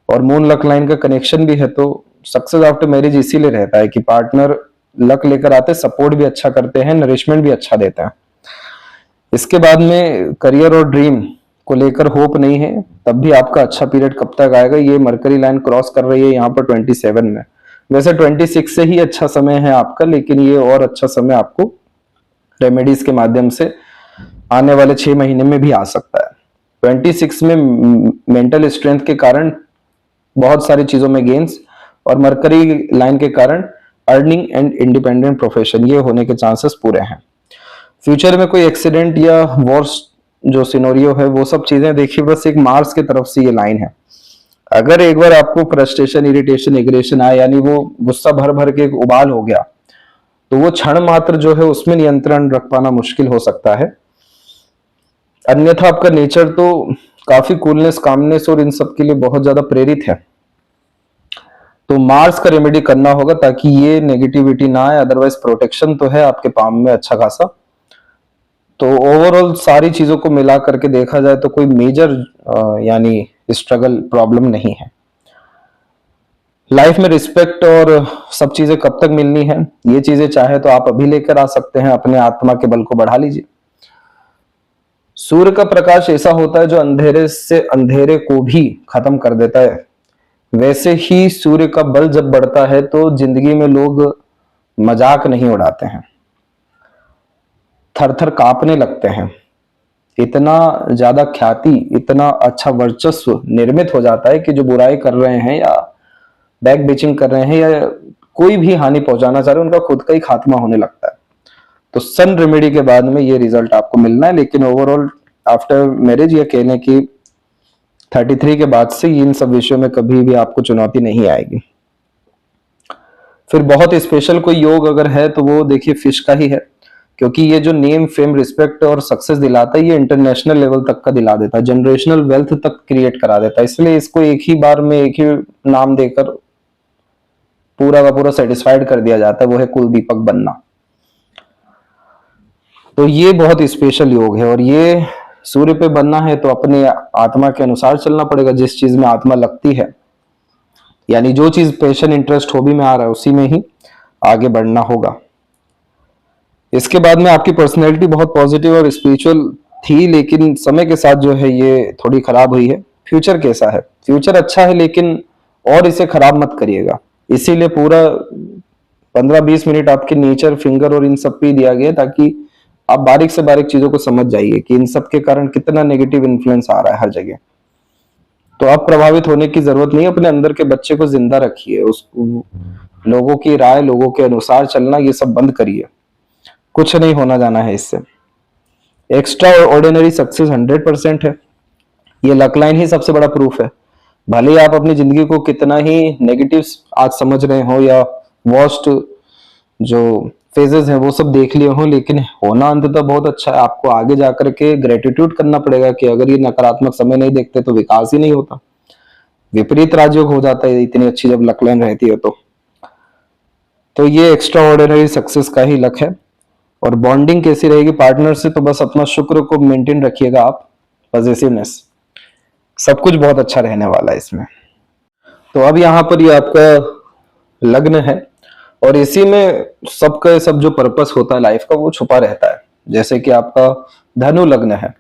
और मून लक लाइन का कनेक्शन भी है, तो सक्सेस आफ्टर मैरिज इसीलिए रहता है कि पार्टनर लक लेकर आते, सपोर्ट भी अच्छा करते हैं, नरिशमेंट भी अच्छा देते हैं। इसके बाद में करियर और ड्रीम को लेकर होप नहीं है, तब भी आपका अच्छा पीरियड कब तक आएगा, ये मरकरी लाइन क्रॉस कर रही है यहाँ पर 27 में। वैसे 26 से ही अच्छा समय है आपका, लेकिन ये और अच्छा समय आपको रेमेडीज के माध्यम से आने वाले 6 महीने में भी आ सकता है। 26 में मेंटल स्ट्रेंथ के कारण बहुत सारी चीजों में गेन्स, और मरकरी लाइन के कारण अर्निंग एंड इंडिपेंडेंट प्रोफेशन, ये होने के चांसेस पूरे हैं। फ्यूचर में कोई एक्सीडेंट या वॉर्स जो सिनेरियो है वो सब चीजें देखिए, बस एक मार्स की तरफ से ये लाइन है। अगर एक बार आपको फ्रस्ट्रेशन, इरिटेशन, एग्रेशन आया, यानी वो गुस्सा भर भर के एक उबाल हो गया, तो वो क्षण मात्र जो है उसमें नियंत्रण रख पाना मुश्किल हो सकता है। अन्यथा आपका नेचर तो काफी कूलनेस, कामनेस और इन सब के लिए बहुत ज्यादा प्रेरित है, तो मार्स का रेमेडी करना होगा ताकि ये नेगेटिविटी ना आए। अदरवाइज प्रोटेक्शन तो है आपके पाम में अच्छा खासा। तो ओवरऑल सारी चीजों को मिला करके देखा जाए तो कोई मेजर यानी स्ट्रगल, प्रॉब्लम नहीं है। लाइफ में रिस्पेक्ट और सब चीजें कब तक मिलनी है, ये चीजें चाहे तो आप अभी लेकर आ सकते हैं, अपने आत्मा के बल को बढ़ा लीजिए। सूर्य का प्रकाश ऐसा होता है जो अंधेरे से अंधेरे को भी खत्म कर देता है, वैसे ही सूर्य का बल जब बढ़ता है तो जिंदगी में लोग मजाक नहीं उड़ाते हैं, थर थर कांपने लगते हैं। इतना ज्यादा ख्याति, इतना अच्छा वर्चस्व निर्मित हो जाता है कि जो बुराई कर रहे हैं या बैक बेचिंग कर रहे हैं या कोई भी हानि पहुंचाना चाह रहे हैं, उनका खुद का ही खात्मा होने लगता है। तो सन रेमेडी के बाद में ये रिजल्ट आपको मिलना है, लेकिन ओवरऑल आफ्टर मैरिज या कहने की 33 के बाद से इन सब विषयों में कभी भी आपको चुनौती नहीं आएगी। फिर बहुत स्पेशल कोई योग अगर है तो वो देखिए फिश का ही है, क्योंकि ये जो नेम, फेम, रिस्पेक्ट और सक्सेस दिलाता है, ये इंटरनेशनल लेवल तक का दिला देता है, जनरेशनल वेल्थ तक क्रिएट करा देता है। इसलिए इसको एक ही बार में एक ही नाम देकर पूरा का पूरा सेटिस्फाइड कर दिया जाता है, वो है कुलदीपक बनना। तो ये बहुत स्पेशल योग है, और ये सूर्य पे बनना है तो अपने आत्मा के अनुसार चलना पड़ेगा, जिस चीज में आत्मा लगती है, यानी जो चीज पैशन, इंटरेस्ट, हॉबी में आ रहा है उसी में ही आगे बढ़ना होगा। इसके बाद में आपकी पर्सनैलिटी बहुत पॉजिटिव और स्पिरिचुअल थी, लेकिन समय के साथ जो है ये थोड़ी खराब हुई है। फ्यूचर कैसा है? फ्यूचर अच्छा है, लेकिन और इसे खराब मत करिएगा। इसीलिए पूरा 15-20 मिनट आपके नेचर, फिंगर और इन सब पे दिया गया, ताकि आप बारीक से बारीक चीजों को समझ जाइए कि इन सब के कारण कितना नेगेटिव इन्फ्लुएंस आ रहा है हर जगह। तो आप प्रभावित होने की जरूरत नहीं, अपने अंदर के बच्चे को जिंदा रखिए, उस लोगों की राय, लोगों के अनुसार चलना, ये सब बंद करिए, कुछ नहीं होना जाना है इससे। एक्स्ट्रा ऑर्डिनरी सक्सेस 100% है, ये लक लाइन ही सबसे बड़ा प्रूफ है। भले ही आप अपनी जिंदगी को कितना ही नेगेटिव आज समझ रहे हो या वर्स्ट जो फेजेस हैं वो सब देख लिए हो, लेकिन होना अंततः बहुत अच्छा है। आपको आगे जाकर के ग्रेटिट्यूड करना पड़ेगा कि अगर ये नकारात्मक समय नहीं देखते तो विकास ही नहीं होता, विपरीत राजयोग हो जाता है इतनी अच्छी जब लक लाइन रहती है तो ये एक्स्ट्रा ऑर्डिनरी सक्सेस का ही लक है। और बॉन्डिंग कैसी रहेगी पार्टनर से, तो बस अपना शुक्र को मेंटेन रखिएगा आप, पॉजिटिवनेस, सब कुछ बहुत अच्छा रहने वाला है इसमें। तो अब यहाँ पर ये आपका लग्न है और इसी में सबका सब जो पर्पस होता है लाइफ का वो छुपा रहता है। जैसे कि आपका धनु लग्न है,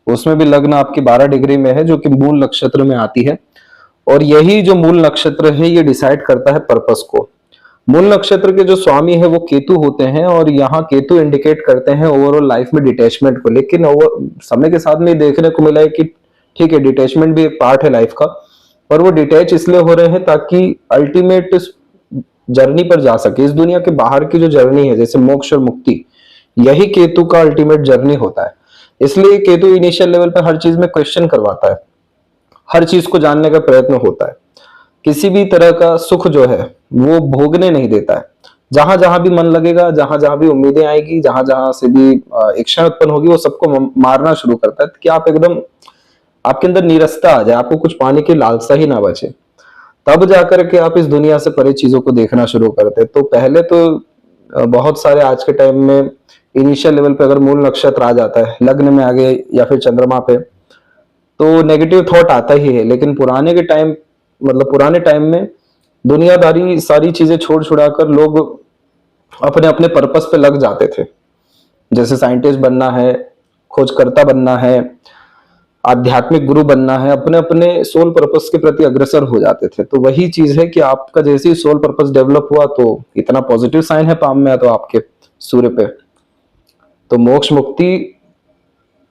उसमें भी लग्न आपकी 12 डिग्री में है जो कि मूल नक्षत्र में आती है, और यही जो मूल नक्षत्र है ये डिसाइड करता है पर्पस को। मूल नक्षत्र के जो स्वामी है वो केतु होते हैं, और यहाँ केतु इंडिकेट करते हैं ओवरऑल लाइफ में डिटैचमेंट को। लेकिन समय के साथ में देखने को मिला है कि ठीक है, डिटैचमेंट भी एक पार्ट है लाइफ का, पर वो डिटैच इसलिए हो रहे हैं ताकि अल्टीमेट जर्नी पर जा सके। इस दुनिया के बाहर की जो जर्नी है जैसे मोक्ष और मुक्ति, यही केतु का अल्टीमेट जर्नी होता है। इसलिए केतु इनिशियल लेवल पर हर चीज में क्वेश्चन करवाता है, हर चीज को जानने का प्रयत्न होता है, किसी भी तरह का सुख जो है वो भोगने नहीं देता है। जहां जहां भी मन लगेगा, जहां जहां भी उम्मीदें आएगी, जहां जहां से भी इच्छा उत्पन्न होगी, वो सबको मारना शुरू करता है कि आप एकदम, आपके अंदर नीरसता आ जाए, आपको कुछ पाने की लालसा ही ना बचे, तब जाकर के आप इस दुनिया से परे चीजों को देखना शुरू करते। तो पहले तो बहुत सारे आज के टाइम में इनिशियल लेवल पे अगर मूल नक्षत्र आ जाता है, लग्न में आ गए या फिर चंद्रमा पे, तो नेगेटिव थॉट आता ही है। लेकिन पुराने के टाइम, मतलब पुराने टाइम में दुनियादारी सारी चीजें छोड़ छुड़ा कर लोग अपने अपने पर्पस पे लग जाते थे। जैसे साइंटिस्ट बनना है, खोजकर्ता बनना है, आध्यात्मिक गुरु बनना है, अपने अपने सोल पर्पस के प्रति अग्रसर हो जाते थे। तो वही चीज है कि आपका जैसे ही सोल पर्पस डेवलप हुआ, तो इतना पॉजिटिव साइन है पाम में तो आपके सूर्य पे, तो मोक्ष मुक्ति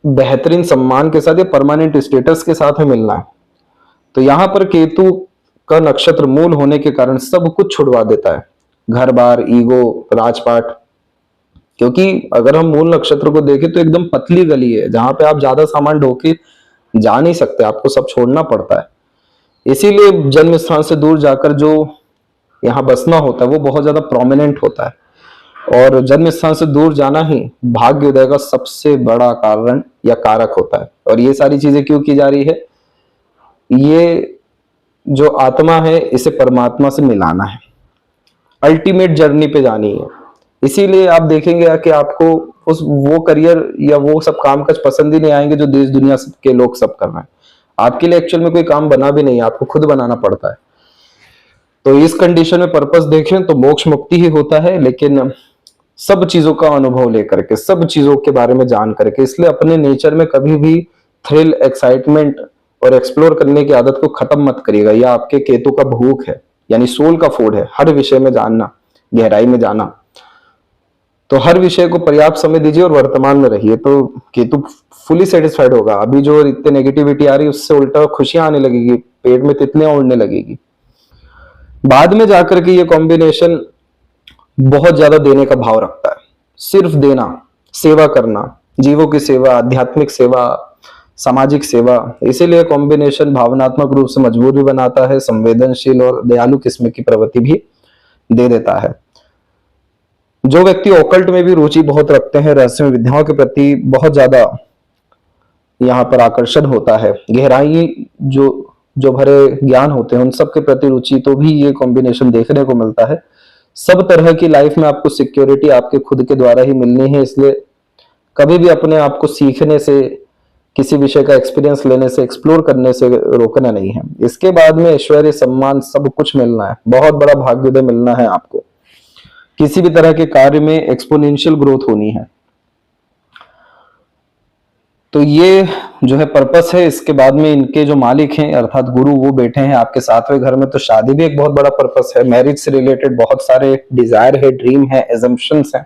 बेहतरीन सम्मान के साथ या परमानेंट स्टेटस के साथ में मिलना है। तो यहां पर केतु का नक्षत्र मूल होने के कारण सब कुछ छुड़वा देता है, घर बार, ईगो, राजपाट। क्योंकि अगर हम मूल नक्षत्र को देखें तो एकदम पतली गली है जहां पे आप ज्यादा सामान ढोके जा नहीं सकते, आपको सब छोड़ना पड़ता है। इसीलिए जन्म स्थान से दूर जाकर जो यहाँ बसना होता है वो बहुत ज्यादा प्रोमिनेंट होता है, और जन्म स्थान से दूर जाना ही भाग्योदय का सबसे बड़ा कारण या कारक होता है। और ये सारी चीजें क्यों की जा रही है, ये जो आत्मा है इसे परमात्मा से मिलाना है, अल्टीमेट जर्नी पे जानी है। इसीलिए आप देखेंगे कि आपको उस वो करियर या वो सब काम काज पसंद ही नहीं आएंगे जो देश दुनिया के लोग सब कर रहे हैं। आपके लिए एक्चुअल में कोई काम बना भी नहीं है, आपको खुद बनाना पड़ता है। तो इस कंडीशन में पर्पस देखें तो मोक्ष मुक्ति ही होता है, लेकिन सब चीजों का अनुभव लेकर के, सब चीजों के बारे में जान करके। इसलिए अपने नेचर में कभी भी थ्रिल, एक्साइटमेंट और एक्सप्लोर करने की आदत को खत्म मत करिएगा। यह आपके केतु का भूख है, यानी सोल का फूड है, हर विषय में जानना, गहराई में जाना। तो हर विषय को पर्याप्त समय दीजिए और वर्तमान में रहिए, तो केतु फुली सेटिस्फाइड होगा। अभी जो इतने नेगेटिविटी आ रही है उससे उल्टा खुशियां आने लगेगी, पेट में तितलियां उड़ने लगेगी। बाद में जाकर के ये कॉम्बिनेशन बहुत ज्यादा देने का भाव रखता है, सिर्फ देना, सेवा करना, जीवों की सेवा, आध्यात्मिक सेवा, सामाजिक सेवा। इसीलिए कॉम्बिनेशन भावनात्मक रूप से मजबूत भी बनाता है, संवेदनशील और दयालु किस्म की प्रवृत्ति भी दे देता है। जो व्यक्ति ओकल्ट में भी रुचि बहुत रखते हैं, रहस्य विद्याओं के प्रति बहुत ज्यादा यहाँ पर आकर्षण होता है, गहराई जो भरे ज्ञान होते हैं उन सब के प्रति रुचि, तो भी ये कॉम्बिनेशन देखने को मिलता है। सब तरह की लाइफ में आपको सिक्योरिटी आपके खुद के द्वारा ही मिलनी है, इसलिए कभी भी अपने आप को सीखने से, किसी विषय का एक्सपीरियंस लेने से, एक्सप्लोर करने से रोकना नहीं है। इसके बाद में ऐश्वर्य, सम्मान, सब कुछ मिलना है, बहुत बड़ा भाग्योदय मिलना है आपको। किसी भी तरह के कार्य में एक्सपोनेंशियल ग्रोथ होनी है। तो ये जो है पर्पस है। इसके बाद में इनके जो मालिक हैं अर्थात गुरु, वो बैठे हैं आपके 7वें घर में। तो शादी भी एक बहुत बड़ा पर्पस है, मैरिज से रिलेटेड बहुत सारे डिजायर है, ड्रीम है, एजम्पशंस है।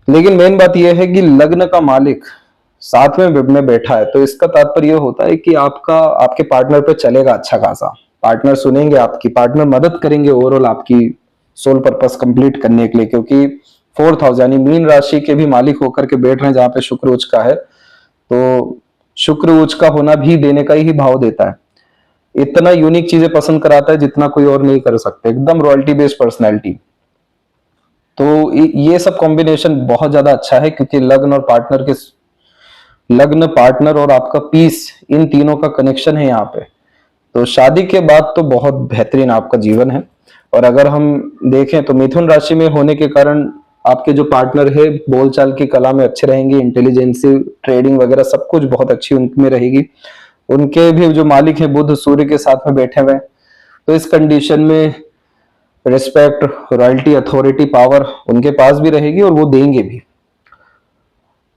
लेकिन मेन बात यह है कि लग्न का मालिक साथ में बैठा है, तो इसका तात्पर्य यह होता है कि आपका आपके पार्टनर पे चलेगा अच्छा खासा। पार्टनर सुनेंगे आपकी, पार्टनर मदद करेंगे ओवरऑल आपकी सोल पर्पस कंप्लीट करने के लिए, क्योंकि 4th हाउस यानी मीन राशि के भी मालिक होकर के बैठ रहे हैं जहां पे शुक्र उच्च का है। तो शुक्र उच्च का होना भी देने का ही भाव देता है। इतना यूनिक चीजें पसंद कराता है जितना कोई और नहीं कर सकते, एकदम रॉयल्टी बेस्ड पर्सनैलिटी। तो ये सब कॉम्बिनेशन बहुत ज्यादा अच्छा है, क्योंकि लग्न, पार्टनर और आपका पीस, इन तीनों का कनेक्शन है यहाँ पे। तो शादी के बाद तो बहुत बेहतरीन आपका जीवन है। और अगर हम देखें तो मिथुन राशि में होने के कारण आपके जो पार्टनर है बोलचाल की कला में अच्छे रहेंगे, इंटेलिजेंसी, ट्रेडिंग वगैरह सब कुछ बहुत अच्छी उनमें रहेगी। उनके भी जो मालिक है बुध सूर्य के साथ में बैठे हुए हैं, तो इस कंडीशन में रिस्पेक्ट, रॉयल्टी, अथॉरिटी, पावर उनके पास भी रहेगी और वो देंगे भी।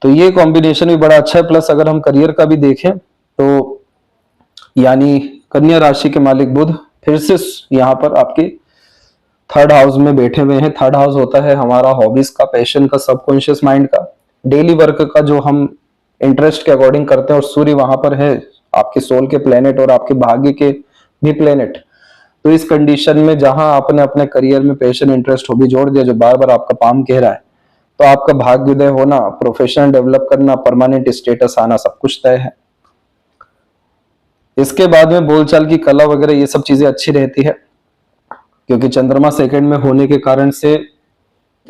तो ये कॉम्बिनेशन भी बड़ा अच्छा है। प्लस अगर हम करियर का भी देखें तो यानी कन्या राशि के मालिक बुध फिर से यहाँ पर आपके 3rd हाउस में बैठे हुए हैं। 3rd हाउस होता है हमारा हॉबीज का, पैशन का, सबकॉन्शियस माइंड का, डेली वर्क का, जो हम इंटरेस्ट के अकॉर्डिंग करते हैं। और सूर्य वहां पर है आपके सोल के प्लेनेट और आपके भाग्य के भी प्लेनेट। तो इस कंडीशन में जहां आपने अपने करियर में पैशन, इंटरेस्ट, हॉबी जोड़ दिया, जो बार बार आपका पाम कह रहा है, तो आपका भाग्योदय होना, प्रोफेशनल डेवलप करना, परमानेंट स्टेटस आना, सब कुछ तय है। इसके बाद में बोलचाल की कला वगैरह ये सब चीजें अच्छी रहती है, क्योंकि चंद्रमा 2nd में होने के कारण से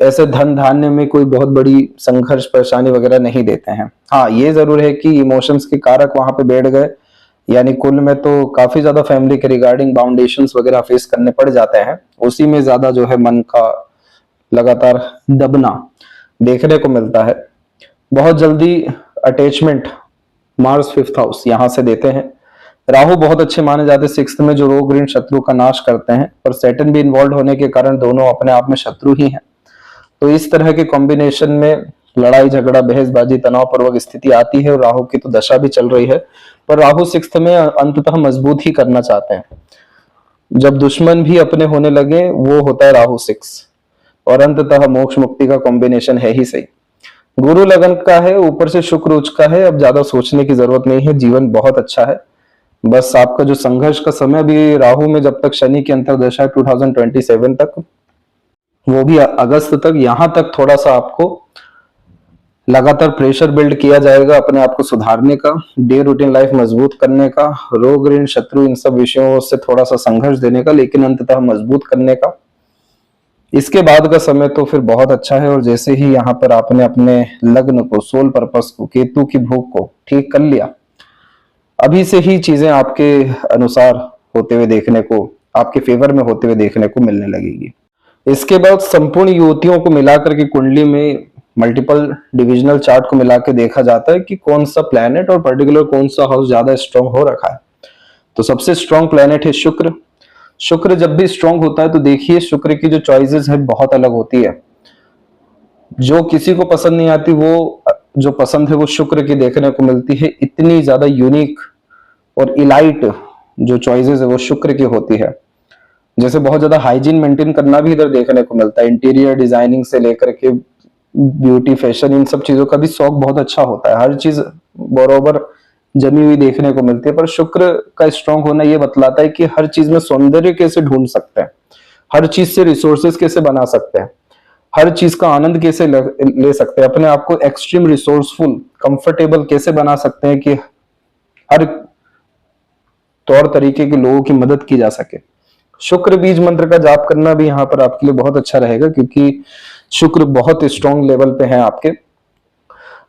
ऐसे धन धान्य में कोई बहुत बड़ी संघर्ष, परेशानी वगैरह नहीं देते हैं। हाँ, ये जरूर है कि इमोशंस के कारक वहां पे बैठ गए, यानी कुल में तो काफी ज्यादा फैमिली के रिगार्डिंग बाउंडेशंस वगैरह फेस करने पड़ जाते हैं। उसी में ज्यादा जो है मन का लगातार दबना देखने को मिलता है। बहुत जल्दी अटैचमेंट मार्स 5th हाउस यहां से देते हैं। राहु बहुत अच्छे माने जाते हैं 6th में, जो रोग, ऋण, शत्रु का नाश करते हैं। पर सैटर्न भी इन्वॉल्व होने के कारण दोनों अपने आप में शत्रु ही हैं। तो इस तरह के कॉम्बिनेशन में लड़ाई झगड़ा, बहसबाजी, तनावपूर्वक स्थिति आती है। और राहु की तो दशा भी चल रही है, पर राहु 6th में अंततः मजबूत ही करना चाहते हैं। जब दुश्मन भी अपने होने लगे, वो होता है राहु 6, और अंततः मोक्ष मुक्ति का कॉम्बिनेशन है ही सही। गुरु लगन का है, ऊपर से शुक्र उच्च का है। अब ज्यादा सोचने की जरूरत नहीं है, जीवन बहुत अच्छा है। बस आपका जो संघर्ष का समय अभी राहु में जब तक शनि की अंतर्दशा है 2027 तक, वो भी अगस्त तक, यहां तक थोड़ा सा आपको लगातार प्रेशर बिल्ड किया जाएगा अपने आप को सुधारने का, डे रूटीन लाइफ मजबूत करने का, रोग, ऋण, शत्रु, इन सब विषयों से थोड़ा सा संघर्ष देने का, लेकिन अंततः मजबूत करने का। इसके बाद का समय तो फिर बहुत अच्छा है। और जैसे ही यहाँ पर आपने अपने लग्न को, सोल पर्पस को, केतु की भूख को ठीक कर लिया, अभी से ही चीजें आपके अनुसार होते हुए देखने को, आपके फेवर में होते हुए देखने को मिलने लगेगी। इसके बाद संपूर्ण युवतियों को मिलाकर के कुंडली में मल्टीपल डिविजनल चार्ट को मिला के देखा जाता है कि कौन सा प्लैनेट और पर्टिकुलर कौन सा हाउस ज्यादा स्ट्रांग हो रखा है। तो सबसे स्ट्रांग प्लैनेट है शुक्र। शुक्र जब भी स्ट्रांग होता है तो देखिए शुक्र की जो चॉइसेस है बहुत अलग होती है। जो किसी को पसंद नहीं आती, वो जो पसंद है वो शुक्र की देखने को मिलती है। इतनी ज्यादा यूनिक और इलाइट जो चॉइसेस है वो शुक्र की होती है। जैसे बहुत ज्यादा हाइजीन मेंटेन करना भी इधर देखने को मिलता है। इंटीरियर डिजाइनिंग से लेकर के ब्यूटी, फैशन, इन सब चीजों का भी शौक बहुत अच्छा होता है। हर चीज बरोबर जमी हुई देखने को मिलती है। पर शुक्र का स्ट्रांग होना ये बतलाता है कि हर चीज में सौंदर्य कैसे ढूंढ सकते हैं, हर चीज से रिसोर्सेज कैसे बना सकते हैं, हर चीज का आनंद कैसे ले सकते हैं, अपने आप को एक्सट्रीम रिसोर्सफुल, कंफर्टेबल कैसे बना सकते हैं कि हर तौर तरीके के लोगों की मदद की जा सके। शुक्र बीज मंत्र का जाप करना भी यहाँ पर आपके लिए बहुत अच्छा रहेगा, क्योंकि शुक्र बहुत स्ट्रॉन्ग लेवल पे है आपके।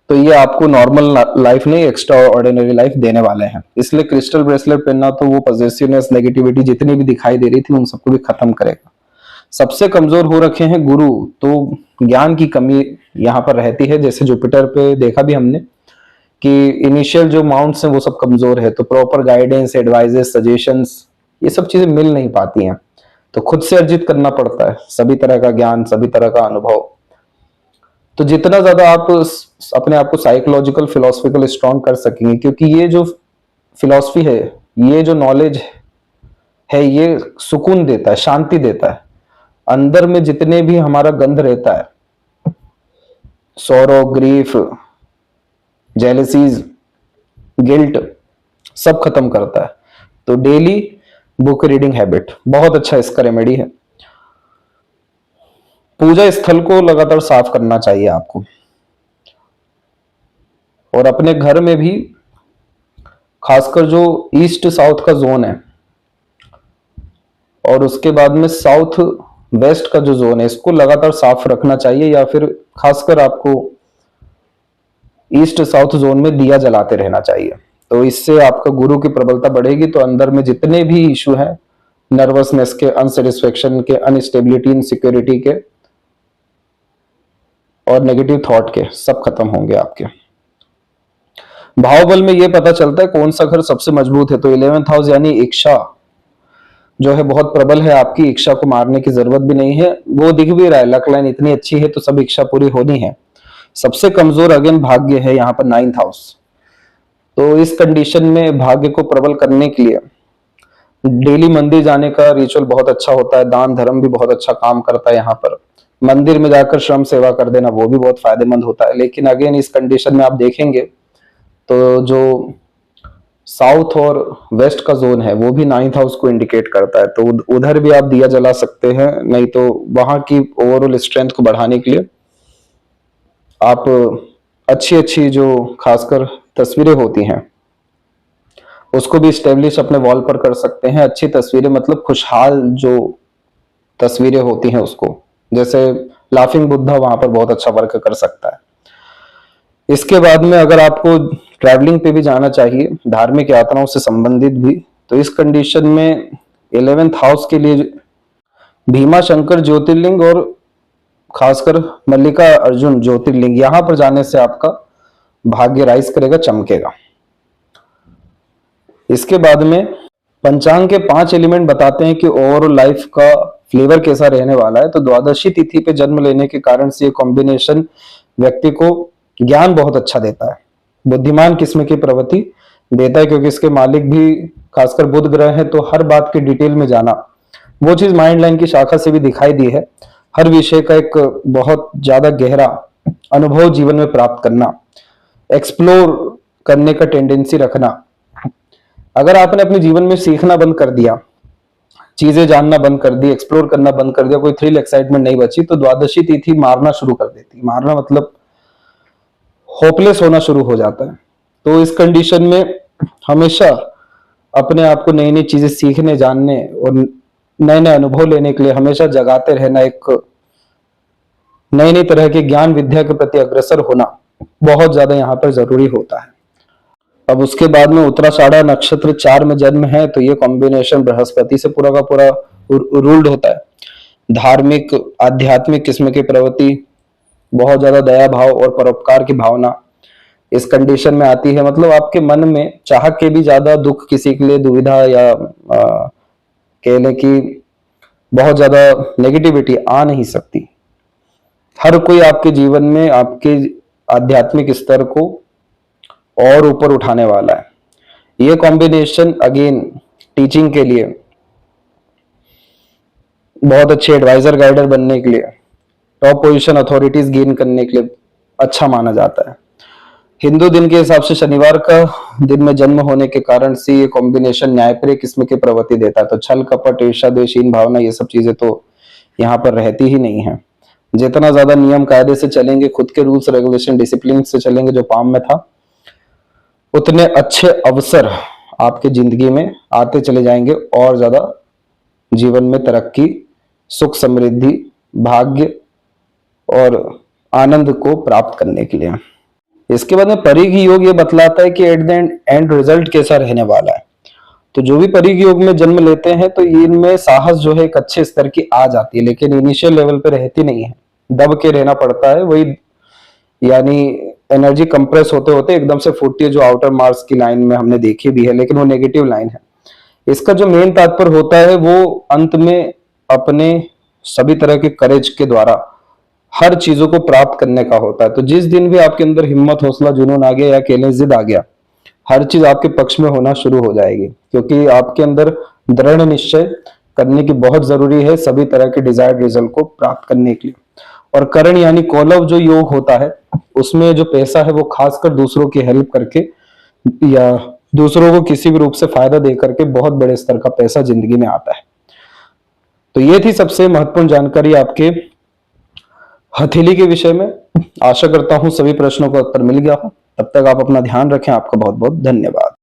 तो ये आपको नॉर्मल लाइफ नहीं, एक्स्ट्रा ऑर्डिनरी लाइफ देने वाले हैं। इसलिए क्रिस्टल ब्रेसलेट पहनना तो वो पॉजिटिवनेस, नेगेटिविटी जितनी भी दिखाई दे रही थी उन सबको भी खत्म करेगा। सबसे कमजोर हो रखे हैं गुरु, तो ज्ञान की कमी यहाँ पर रहती है। जैसे जुपिटर पे देखा भी हमने कि इनिशियल जो माउंट्स हैं वो सब कमजोर है, तो प्रॉपर गाइडेंस, एडवाइजेस, सजेशंस, ये सब चीजें मिल नहीं पाती हैं। तो खुद से अर्जित करना पड़ता है सभी तरह का ज्ञान, सभी तरह का अनुभव। तो जितना ज्यादा आप अपने आप को साइकोलॉजिकल, फिलोसफिकल स्ट्रांग कर सकेंगे, क्योंकि ये जो फिलॉसफी है, ये जो नॉलेज है, ये सुकून देता है, शांति देता है। अंदर में जितने भी हमारा गंध रहता है, सौरो, ग्रीफ, जेलसीज, गिल्ट सब खत्म करता है। तो डेली बुक रीडिंग हैबिट बहुत अच्छा इसका रेमेडी है। पूजा स्थल को लगातार साफ करना चाहिए आपको, और अपने घर में भी खासकर जो ईस्ट साउथ का जोन है और उसके बाद में साउथ वेस्ट का जो जोन है, इसको लगातार साफ रखना चाहिए, या फिर खासकर आपको ईस्ट साउथ जोन में दिया जलाते रहना चाहिए। तो इससे आपका गुरु की प्रबलता बढ़ेगी। तो अंदर में जितने भी इशू हैं, नर्वसनेस के, अनसेटिस्फेक्शन के, अनस्टेबिलिटी, इनसिक्योरिटी के और नेगेटिव थॉट के, सब खत्म होंगे आपके। भाव बल में ये पता चलता है कौन सा घर सबसे मजबूत है। तो 11th हाउस यानी इच्छा जो है बहुत प्रबल है आपकी। इच्छा को मारने की जरूरत भी नहीं है, वो दिख भी रहा है, लक लाइन इतनी अच्छी है तो सब इच्छा पूरी होनी है। सबसे कमजोर अगेन भाग्य है यहाँ पर 9th हाउस। तो इस कंडीशन में भाग्य को प्रबल करने के लिए डेली मंदिर जाने का रिचुअल बहुत अच्छा होता है। दान धर्म भी बहुत अच्छा काम करता है। यहाँ पर मंदिर में जाकर श्रम सेवा कर देना वो भी बहुत फायदेमंद होता है। लेकिन अगेन इस कंडीशन में आप देखेंगे तो जो साउथ और वेस्ट का जोन है वो भी 9th हाउस को इंडिकेट करता है। तो उधर भी आप दिया जला सकते हैं, नहीं तो वहां की ओवरऑल स्ट्रेंथ को बढ़ाने के लिए आप अच्छी अच्छी जो खासकर तस्वीरें होती हैं उसको भी स्टेब्लिश अपने वॉल पर कर सकते हैं। अच्छी तस्वीरें मतलब खुशहाल जो तस्वीरें होती हैं उसको, जैसे लाफिंग बुद्धा वहां पर बहुत अच्छा वर्क कर सकता है। इसके बाद में अगर आपको ट्रैवलिंग पे भी जाना चाहिए, धार्मिक यात्राओं से संबंधित भी, तो इस कंडीशन में 11th हाउस के लिए भीमा शंकर ज्योतिर्लिंग और खासकर मल्लिका अर्जुन ज्योतिर्लिंग, यहां पर जाने से आपका भाग्य राइज करेगा, चमकेगा। इसके बाद में पंचांग के 5 एलिमेंट बताते हैं कि ओवरऑल लाइफ का फ्लेवर कैसा रहने वाला है। तो द्वादशी तिथि पे जन्म लेने के कारण से ये कॉम्बिनेशन व्यक्ति को ज्ञान बहुत अच्छा देता है, बुद्धिमान किस्म की प्रवृत्ति देता है, क्योंकि इसके मालिक भी खासकर बुध ग्रह है। तो हर बात की डिटेल में जाना, वो चीज माइंड लाइन की शाखा से भी दिखाई दी है। हर विषय का एक बहुत ज्यादा गहरा अनुभव जीवन में प्राप्त करना, एक्सप्लोर करने का टेंडेंसी रखना। अगर आपने अपने जीवन में सीखना बंद कर दिया, चीजें जानना बंद कर दी, एक्सप्लोर करना बंद कर दिया, कोई थ्रिल एक्साइटमेंट नहीं बची, तो द्वादशी तिथि मारना शुरू कर देती। मारना मतलब होपलेस होना शुरू हो जाता है। तो इस कंडीशन में हमेशा अपने आप को नई नई चीजें सीखने, जानने और नए नए अनुभव लेने के लिए हमेशा जगाते रहना, एक नई नई तरह के ज्ञान विद्या के प्रति अग्रसर होना बहुत ज्यादा यहाँ पर जरूरी होता है। अब उसके बाद में उत्तराषाढ़ा नक्षत्र 4 में जन्म है, तो ये कॉम्बिनेशन बृहस्पति से पूरा का पूरा रूल्ड होता है। धार्मिक आध्यात्मिक किस्म की प्रवृत्ति, बहुत ज्यादा दया भाव और परोपकार की भावना इस कंडीशन में आती है। मतलब आपके मन में चाह के भी ज्यादा दुख, किसी के लिए दुविधा या कह लें कि बहुत ज्यादा नेगेटिविटी आ नहीं सकती। हर कोई आपके जीवन में आपके आध्यात्मिक स्तर को और ऊपर उठाने वाला है। ये कॉम्बिनेशन अगेन टीचिंग के लिए, बहुत अच्छे एडवाइजर गाइडर बनने के लिए, टॉप पोजीशन अथॉरिटीज गेन करने के लिए अच्छा माना जाता है। हिंदू दिन के हिसाब से शनिवार का दिन में जन्म होने के कारण से ये कॉम्बिनेशन न्यायप्रिय किस्म की प्रवृत्ति देता है। तो छल कपट ईर्ष्या द्वेषहीन भावना ये सब चीजें तो यहाँ पर रहती ही नहीं है। जितना ज्यादा नियम कायदे से चलेंगे, खुद के रूल्स रेगुलेशन डिसिप्लिन से चलेंगे जो पाम में था, उतने अच्छे अवसर आपके जिंदगी में आते चले जाएंगे और ज्यादा जीवन में तरक्की, सुख, समृद्धि, भाग्य और आनंद को प्राप्त करने के लिए। इसके बाद में परिघ योग ये बतलाता है कि एट द एंड रिजल्ट कैसा रहने वाला है। तो जो भी परिघ योग में जन्म लेते हैं तो इनमें साहस जो है एक अच्छे स्तर की आ जाती है, लेकिन इनिशियल लेवल पे रहती नहीं है, दब के रहना पड़ता है। वही यानी एनर्जी कंप्रेस होते होते एकदम से फूटती है, जो आउटर मार्क्स की लाइन में हमने देखी भी है, लेकिन वो नेगेटिव लाइन है। इसका जो मेन तात्पर्य होता है वो अंत में अपने सभी तरह के करेज के द्वारा हर चीजों को प्राप्त करने का होता है। तो जिस दिन भी आपके अंदर हिम्मत, हौसला, जुनून आ गया या अकेले जिद आ गया, हर चीज आपके पक्ष में होना शुरू हो जाएगी, क्योंकि आपके अंदर दृढ़ निश्चय करने की बहुत जरूरी है सभी तरह के डिजायर्ड रिजल्ट को प्राप्त करने के लिए। और करण यानी कौलव जो योग होता है उसमें जो पैसा है वो खासकर दूसरों की हेल्प करके या दूसरों को किसी भी रूप से फायदा दे करके बहुत बड़े स्तर का पैसा जिंदगी में आता है। तो ये थी सबसे महत्वपूर्ण जानकारी आपके हथेली के विषय में। आशा करता हूं सभी प्रश्नों का उत्तर मिल गया हो। तब तक आप अपना ध्यान रखें। आपका बहुत बहुत धन्यवाद।